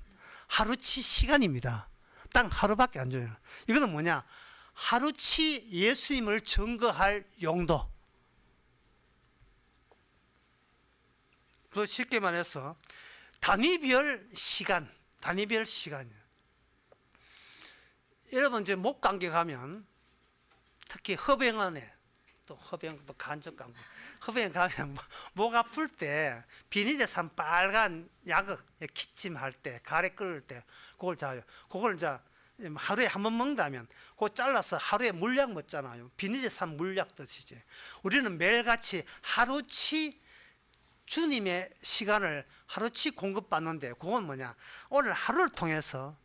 Speaker 1: 하루치 시간입니다. 딱 하루밖에 안 줘요. 이거는 뭐냐, 하루치 예수님을 증거할 용도. 그 쉽게 말해서 단위별 시간이에요. 여러분 이제 목감기 가면 특히 허병원에 또 간접 감기 허병 가면 목 아플 때 비닐에 산 빨간 약을 기침할 때 가래 끓을 때 그걸 자요. 그걸 이제 하루에 한 번 먹는다면 그거 잘라서 하루에 물약 먹잖아요. 비닐에 산 물약 드시지. 우리는 매일같이 하루치 주님의 시간을 하루치 공급받는데 그건 뭐냐, 오늘 하루를 통해서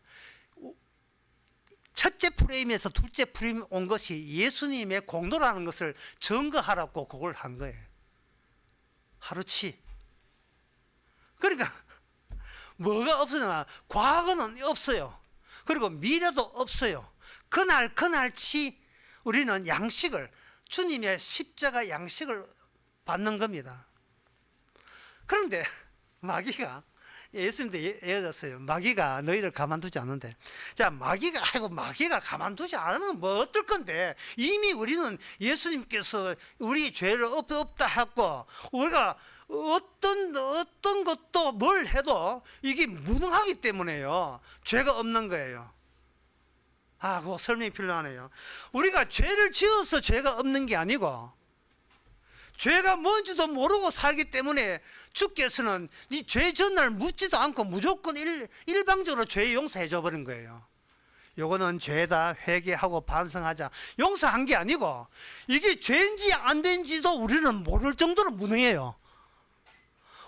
Speaker 1: 첫째 프레임에서 둘째 프레임 온 것이 예수님의 공로라는 것을 증거하라고 그걸 한 거예요. 하루치. 그러니까 뭐가 없으냐, 과거는 없어요. 그리고 미래도 없어요. 그날치 우리는 양식을, 주님의 십자가 양식을 받는 겁니다. 그런데 마귀가, 예수님도 예언했어요. 마귀가 너희들 가만두지 않는데. 자, 마귀가 가만두지 않으면 뭐 어떨 건데, 이미 우리는 예수님께서 우리 죄를 없다 했고, 우리가 어떤 것도 뭘 해도 이게 무능하기 때문에요. 죄가 없는 거예요. 그거 설명이 필요하네요. 우리가 죄를 지어서 죄가 없는 게 아니고, 죄가 뭔지도 모르고 살기 때문에 주께서는 네 죄 전날 묻지도 않고 무조건 일방적으로 죄 용서해 줘 버린 거예요. 요거는 죄다, 회개하고 반성하자. 용서한 게 아니고 이게 죄인지 안 된지도 우리는 모를 정도로 무능해요.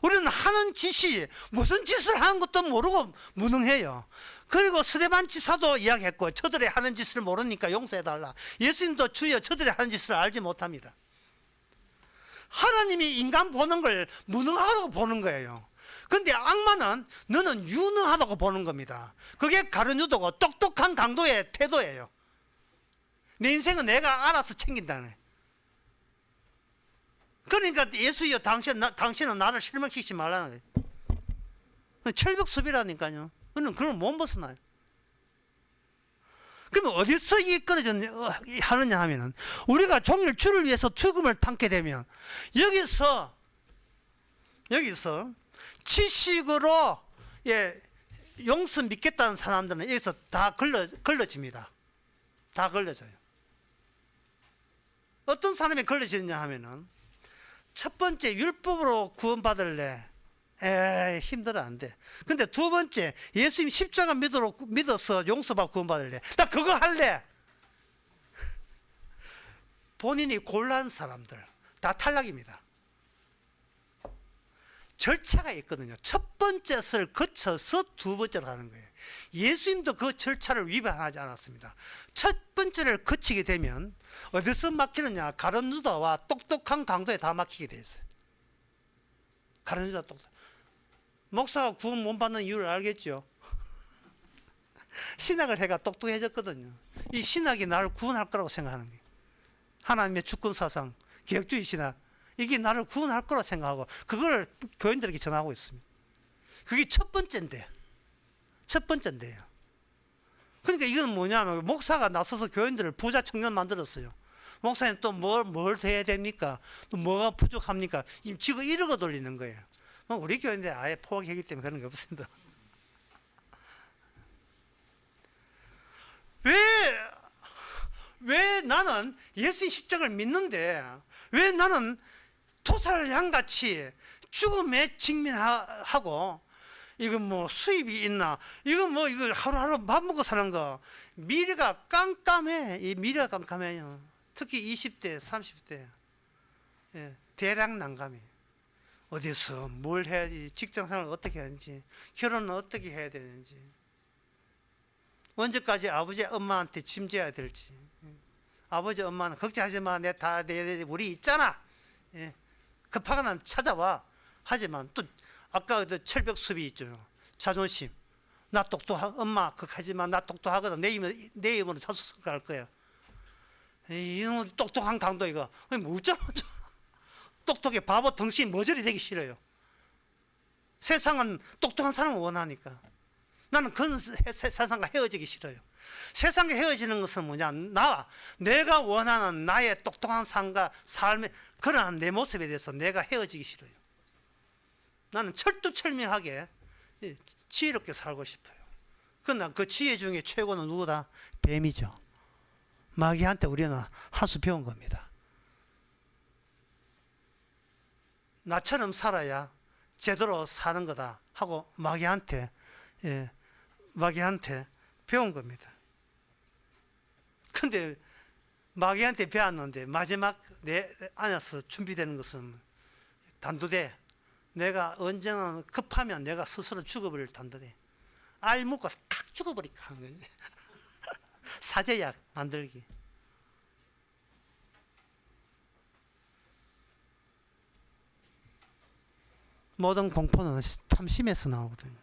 Speaker 1: 우리는 하는 짓이 무슨 짓을 하는 것도 모르고 무능해요. 그리고 스데반 집사도 이야기했고, 저들의 하는 짓을 모르니까 용서해달라. 예수님도 주여 저들의 하는 짓을 알지 못합니다. 하나님이 인간 보는 걸 무능하다고 보는 거예요. 근데 악마는 너는 유능하다고 보는 겁니다. 그게 가룟유다고 똑똑한 강도의 태도예요. 내 인생은 내가 알아서 챙긴다네. 그러니까 예수여 당신은 나를 실망시키지 말라는 거예요. 철벽수비라니까요. 그럼 못 벗어나요. 그러면 어디서 이게 하느냐 하면은, 우리가 종일 주를 위해서 죽음을 당게 되면 여기서 지식으로 용서 믿겠다는 사람들은 여기서 다 걸러집니다. 다 걸러져요. 어떤 사람이 걸러지느냐 하면은, 첫 번째 율법으로 구원받을래? 힘들어, 안 돼. 근데 두 번째 예수님 십자가 믿어서 용서받고 구원받을래? 나 그거 할래. 본인이 골라한 사람들 다 탈락입니다. 절차가 있거든요. 첫 번째 것을 거쳐서 두 번째로 하는 거예요. 예수님도 그 절차를 위반하지 않았습니다. 첫 번째를 거치게 되면 어디서 막히느냐? 가룟유다와 똑똑한 강도에 다 막히게 돼 있어요. 가룟유다 똑똑. 목사가 구원 못 받는 이유를 알겠죠? 신학을 해가 똑똑해졌거든요. 이 신학이 나를 구원할 거라고 생각하는 거예요. 하나님의 주권 사상, 개혁주의 신학, 이게 나를 구원할 거라고 생각하고 그걸 교인들에게 전하고 있습니다. 그게 첫 번째인데요. 그러니까 이건 뭐냐면, 목사가 나서서 교인들을 부자 청년 만들었어요. 목사님 또 뭘 해야 됩니까? 또 뭐가 부족합니까? 지금 1억을 돌리는 거예요. 우리 교인들 아예 포기하기 때문에 그런 게 없습니다. 왜 나는 예수님 십자가를 믿는데 왜 나는 토살 양같이 죽음에 직면하고, 이거 뭐 수입이 있나? 이거 하루하루 밥 먹고 사는 거. 미래가 깜깜해. 이 미래가 깜깜해요. 특히 20대, 30대. 대량 난감해. 어디서 뭘 해야지, 직장생활을 어떻게 하는지, 결혼은 어떻게 해야 되는지, 언제까지 아버지 엄마한테 짐져야 될지. 아버지 엄마는 걱정하지 마, 우리 있잖아. 급하거나 찾아와. 하지만 또 아까 그 철벽 수비 있죠. 자존심. 나 엄마 걱하지 마, 나 똑똑하거든. 내 힘으로 자수성가할 거야. 이놈 똑똑한 강도 이거. 무자마자 똑똑해. 바보 덩신 머저리 되기 싫어요. 세상은 똑똑한 사람을 원하니까. 나는 그런 세상과 헤어지기 싫어요. 세상과 헤어지는 것은 뭐냐? 내가 원하는 나의 똑똑한 삶의 그러한 내 모습에 대해서 내가 헤어지기 싫어요. 나는 철두철미하게 지혜롭게 살고 싶어요. 그러나 그 지혜 중에 최고는 누구다? 뱀이죠. 마귀한테 우리는 한 수 배운 겁니다. 나처럼 살아야 제대로 사는 거다 하고 마귀한테 배운 겁니다. 근데 마귀한테 배웠는데 마지막 내 안에서 준비되는 것은 단두대. 내가 언제나 급하면 내가 스스로 죽어버릴 단두대. 알 묶고 탁 죽어버릴까 하는 거예요. 사제약 만들기. 모든 공포는 탐심에서 나오거든요.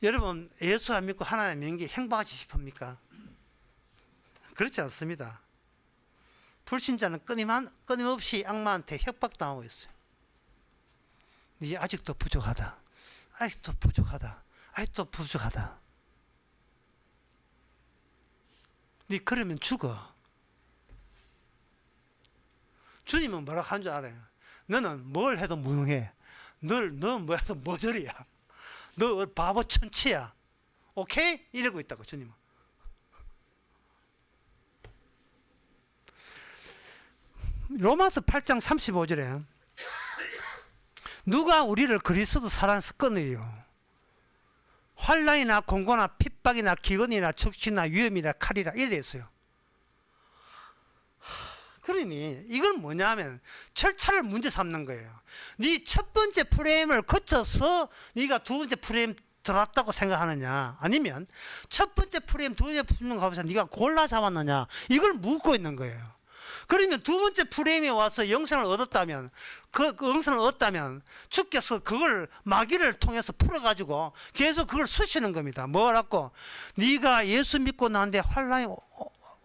Speaker 1: 여러분, 예수 안 믿고 하나님 믿는 게 행복하지 싶습니까? 그렇지 않습니다. 불신자는 끊임없이 악마한테 협박당하고 있어요. 네 아직도 부족하다. 아직도 부족하다. 아직도 부족하다. 네 그러면 죽어. 주님은 뭐라고 한 줄 알아요? 너는 뭘 해도 무능해. 너 뭐 해도 머저리야. 너 바보 천치야. 오케이? 이러고 있다고 주님은. 로마서 8장 35절에 누가 우리를 그리스도 사랑해서 끊어요? 환난이나 공고나 핍박이나 기근이나 적시나 위험이나 칼이라 이래 있어요. 그러니 이건 뭐냐면 절차를 문제 삼는 거예요. 네 첫 번째 프레임을 거쳐서 네가 두 번째 프레임 들어왔다고 생각하느냐, 아니면 첫 번째 프레임 두 번째 프레임 가면서 네가 골라 잡았느냐, 이걸 묻고 있는 거예요. 그러면 두 번째 프레임에 와서 영생을 얻었다면, 그 영생을 얻었다면 주께서 그걸 마귀를 통해서 풀어가지고 계속 그걸 쑤시는 겁니다. 뭐라고? 네가 예수 믿고 나한테 환란이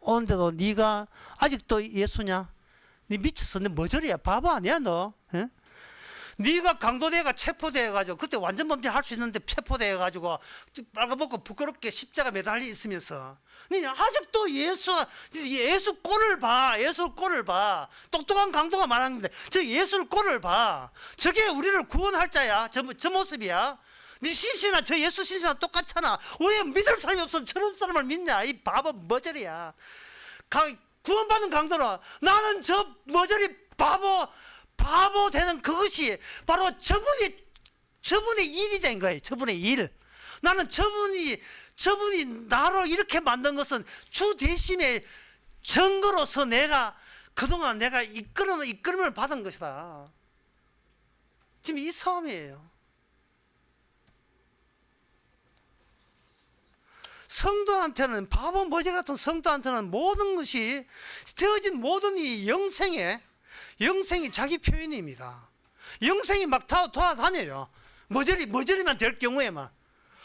Speaker 1: 오는데도 네가 아직도 예수냐? 네 미쳤어. 너 머저리야. 바보 아니야 너? 에? 네가 강도대가 체포돼가지고 그때 완전 범죄할 수 있는데 체포돼가지고 빨가벗고 부끄럽게 십자가 매달려 있으면서 네 아직도 예수 꼴을 봐. 예수 꼴을 봐. 똑똑한 강도가 말하는데 저 예수 꼴을 봐. 저게 우리를 구원할 자야. 저 모습이야. 네 신신아, 저 예수 신신아 똑같잖아. 왜 믿을 사람이 없어 저런 사람을 믿냐? 이 바보 머저리야. 구원받는 강도는 나는 저 머저리 바보 되는 그것이 바로 저분의 일이 된 거예요. 저분의 일. 나는 저분이 나로 이렇게 만든 것은 주 대심의 증거로서 내가 그동안 내가 이끌음을 받은 것이다. 지금 이 싸움이에요. 성도한테는, 바보 머지 같은 성도한테는 모든 것이 되어진 모든 이 영생이 자기 표현입니다. 영생이 막 돌아다녀요. 머저리만 될 경우에만.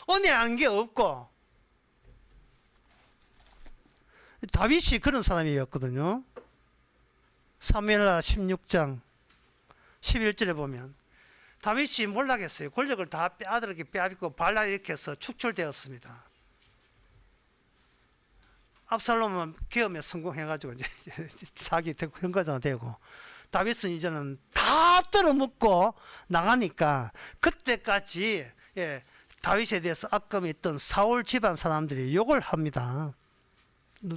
Speaker 1: 은혜 안 게 없고. 다윗이 그런 사람이었거든요. 사무엘하 16장 11절에 보면 다윗이 몰락했어요. 권력을 다 아들에게 빼앗고 발라 이렇게 해서 축출되었습니다. 압살롬은 계엄에 성공해가지고 이제 자기 현가자가 되고, 다윗은 이제는 다 떨어먹고 나가니까 그때까지 다윗에 대해서 악감이 있던 사울 집안 사람들이 욕을 합니다.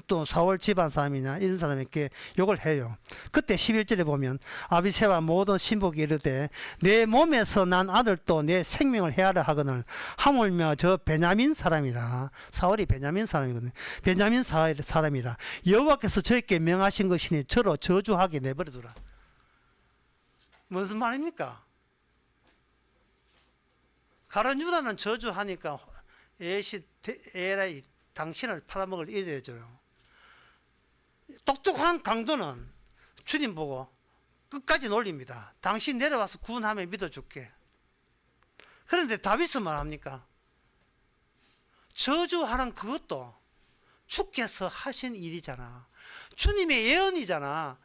Speaker 1: 또 사울 집안 사람이냐 이런 사람에게 욕을 해요. 그때 11절에 보면 아비새와 모든 신복이 이르되 내 몸에서 난 아들도 내 생명을 헤아려 하거늘 하물며 저 베냐민 사람이라. 사울이 베냐민 사람이거든요. 베냐민 사람이라 여호와께서 저에게 명하신 것이니 저로 저주하게 내버려두라. 무슨 말입니까? 가룟 유다는 저주하니까 에라이 당신을 팔아먹을 이래줘요. 똑똑한 강도는 주님 보고 끝까지 놀립니다. 당신 내려와서 구원하면 믿어줄게. 그런데 다윗은 말합니까? 저주하는 그것도 주께서 하신 일이잖아. 주님의 예언이잖아.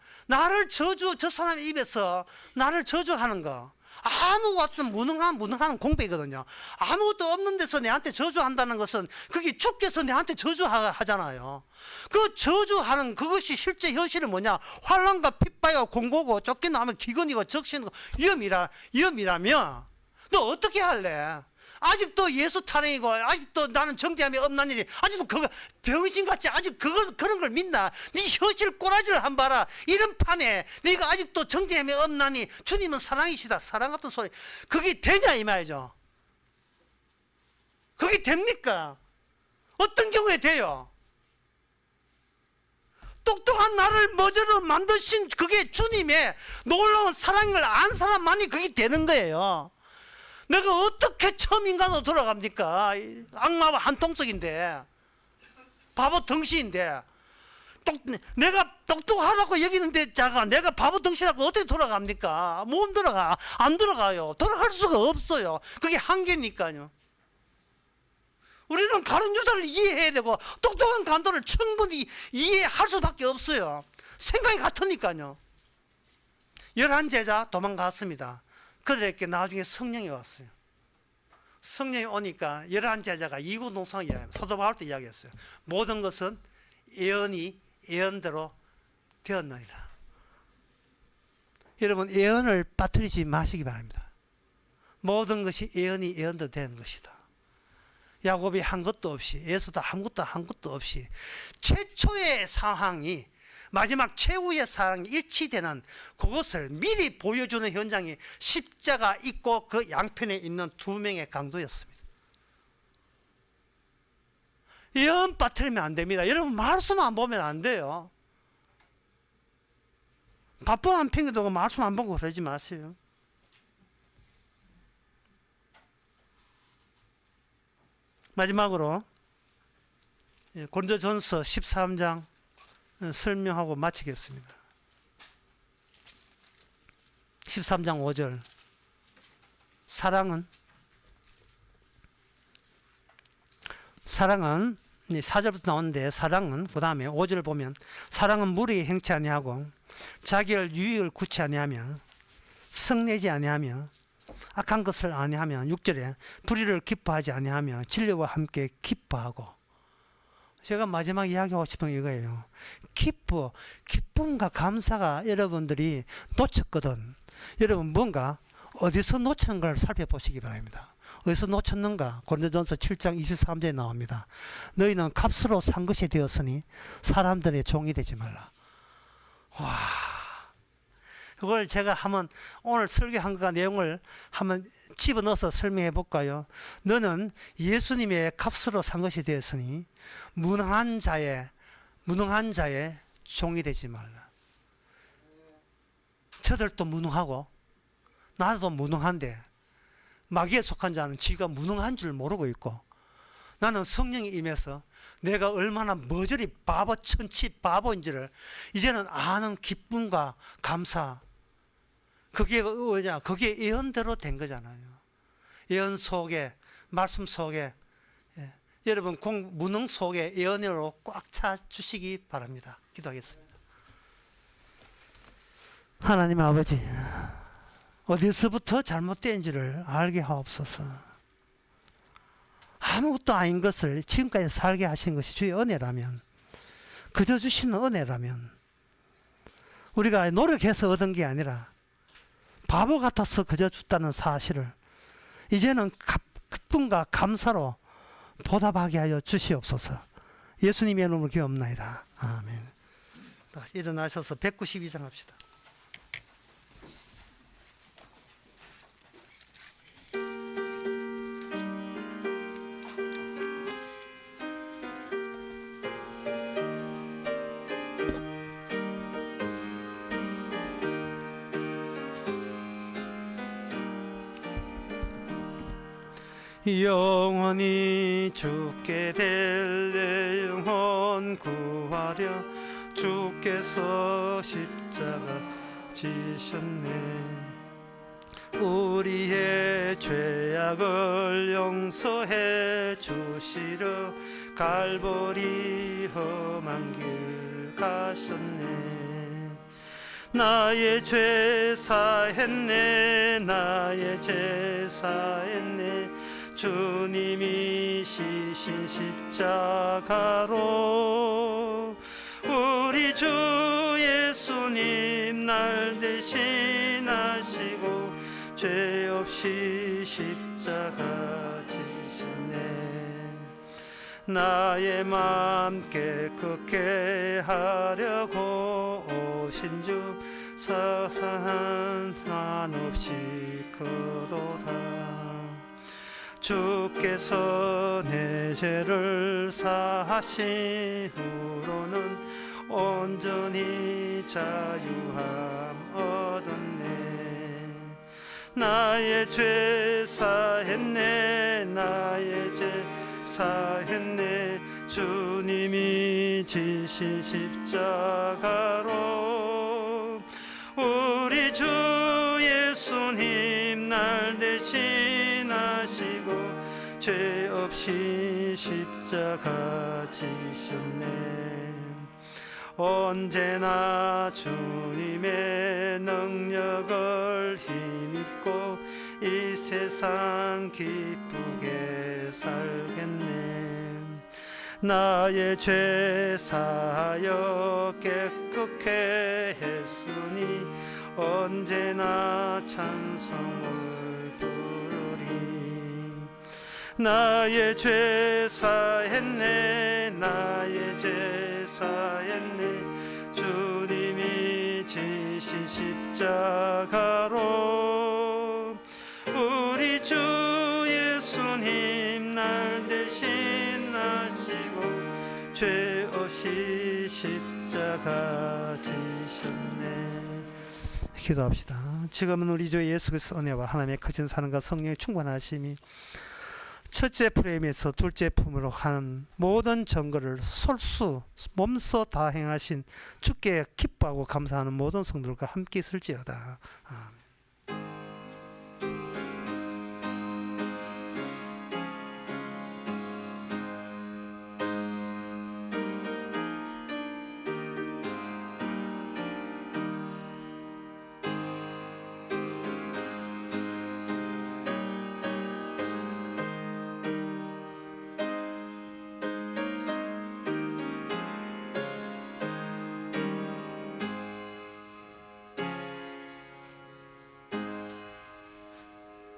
Speaker 1: 저 사람의 입에서 나를 저주하는 거. 아무것도 무능한 공백이거든요. 아무것도 없는 데서 내한테 저주한다는 것은 그게 주께서 내한테 저주하잖아요. 그 저주하는 그것이 실제 현실은 뭐냐? 환난과 핍박과 공고고 쫓겨나면 기근이고 적신이고 위험이라며 너 어떻게 할래? 아직도 예수 탄핵이고 아직도 나는 정죄함이 없는 일이 아직도 그거 병신같이 아직 그런 걸 믿나? 네 현실 꼬라지를 한 봐라. 이런 판에 네가 아직도 정죄함이 없나니 주님은 사랑이시다. 사랑 같은 소리. 그게 되냐 이 말이죠. 그게 됩니까? 어떤 경우에 돼요? 똑똑한 나를 머저로 만드신 그게 주님의 놀라운 사랑을 안 사람만이 그게 되는 거예요. 내가 어떻게 처음 인간으로 돌아갑니까? 악마와 한통속인데, 바보 덩신인데, 내가 똑똑하다고 여기는데 내가 바보 덩신하고 어떻게 돌아갑니까? 못 돌아가. 안 돌아가요. 돌아갈 수가 없어요. 그게 한계니까요. 우리는 가룟 유다를 이해해야 되고 똑똑한 강도를 충분히 이해할 수밖에 없어요. 생각이 같으니까요. 11제자 도망갔습니다. 그들에게 나중에 성령이 왔어요. 성령이 오니까 11제자가 이구동성을 이야기합니다. 사도 바울도 이야기했어요. 모든 것은 예언대로 되었느니라. 여러분, 예언을 빠뜨리지 마시기 바랍니다. 모든 것이 예언대로 되는 것이다. 야곱이 한 것도 없이, 예수도 한 것도 없이 최초의 상황이 마지막 최후의 사랑이 일치되는 그것을 미리 보여주는 현장이 십자가 있고 그 양편에 있는 두 명의 강도였습니다. 예언 빠뜨리면 안 됩니다. 여러분 말씀 안 보면 안 돼요. 바쁜 핑계도 말씀 안 보고 그러지 마세요. 마지막으로 고린도전서 13장 설명하고 마치겠습니다. 13장 5절. 사랑은 4절부터 나오는데, 사랑은 그 다음에 5절 보면, 사랑은 무리에 행치 아니하고 자기를 유익을 구치 아니하며 성내지 아니하며 악한 것을 아니하며, 6절에 불의를 기뻐하지 아니하며 진리와 함께 기뻐하고. 제가 마지막 이야기하고 싶은 이거예요. 기쁨과 감사가 여러분들이 놓쳤거든. 여러분 뭔가 어디서 놓치는 걸 살펴보시기 바랍니다. 어디서 놓쳤는가? 고린도전서 7장 23절에 나옵니다. 너희는 값으로 산 것이 되었으니 사람들의 종이 되지 말라. 와, 그걸 제가 한번 오늘 설교한 거 내용을 한번 집어넣어서 설명해 볼까요? 너는 예수님의 값으로 산 것이 되었으니 무능한 자의 종이 되지 말라. 저들도 무능하고 나도 무능한데, 마귀에 속한 자는 지가 무능한 줄 모르고 있고, 나는 성령이 임해서 내가 얼마나 머저리 천치 바보인지를 이제는 아는 기쁨과 감사. 그게 뭐냐? 그게 예언대로 된 거잖아요. 예언 속에, 말씀 속에, 여러분 무능 속에 예언으로 꽉 차 주시기 바랍니다. 기도하겠습니다. 하나님 아버지, 어디서부터 잘못된지를 알게 하옵소서. 아무것도 아닌 것을 지금까지 살게 하신 것이 주의 은혜라면, 그저 주시는 은혜라면, 우리가 노력해서 얻은 게 아니라 바보 같아서 그저 줬다는 사실을 이제는 기쁨과 감사로 보답하게 하여 주시옵소서. 예수님의 이름으로 기도합나이다. 아멘. 다시 일어나셔서 192장 합시다. 영원히 죽게 될 내 영혼 구하려 주께서 십자가 지셨네. 우리의 죄악을 용서해 주시려 갈보리 험한 길 가셨네. 나의 죄 사했네, 나의 죄 사했네. 주님이 시신 십자가로 우리 주 예수님 날 대신하시고 죄 없이 십자가 지셨네. 나의 맘 깨끗게 하려고 오신 주 사사한 한없이 크도다. 주께서 내 죄를 사하신 후로는 온전히 자유함 얻었네. 나의 죄 사했네, 나의 죄 사했네. 주님이 지신 십자가로 우리 주 예수님 날 대신하시고 죄 없이 십자가 지셨네. 언제나 주님의 능력을 힘입고 이 세상 기쁘게 살겠네. 나의 죄 사하여 깨끗게 했으니 언제나 찬송을 부르리. 나의 죄 사했네, 나의 죄 사했네. 주님이 지신 십자가로 우리 주 예수님 날 대신하시고 없이 십자가 지셨네. 기도합시다. 지금은 우리 주 예수 그리스도 은혜와 하나님의 크신 사랑과 성령의 충만하심이 첫째 프레임에서 둘째 품으로 가는 모든 증거를 솔수 몸소 다 행하신 주께 기뻐하고 감사하는 모든 성도들과 함께 있을지어다. 아멘.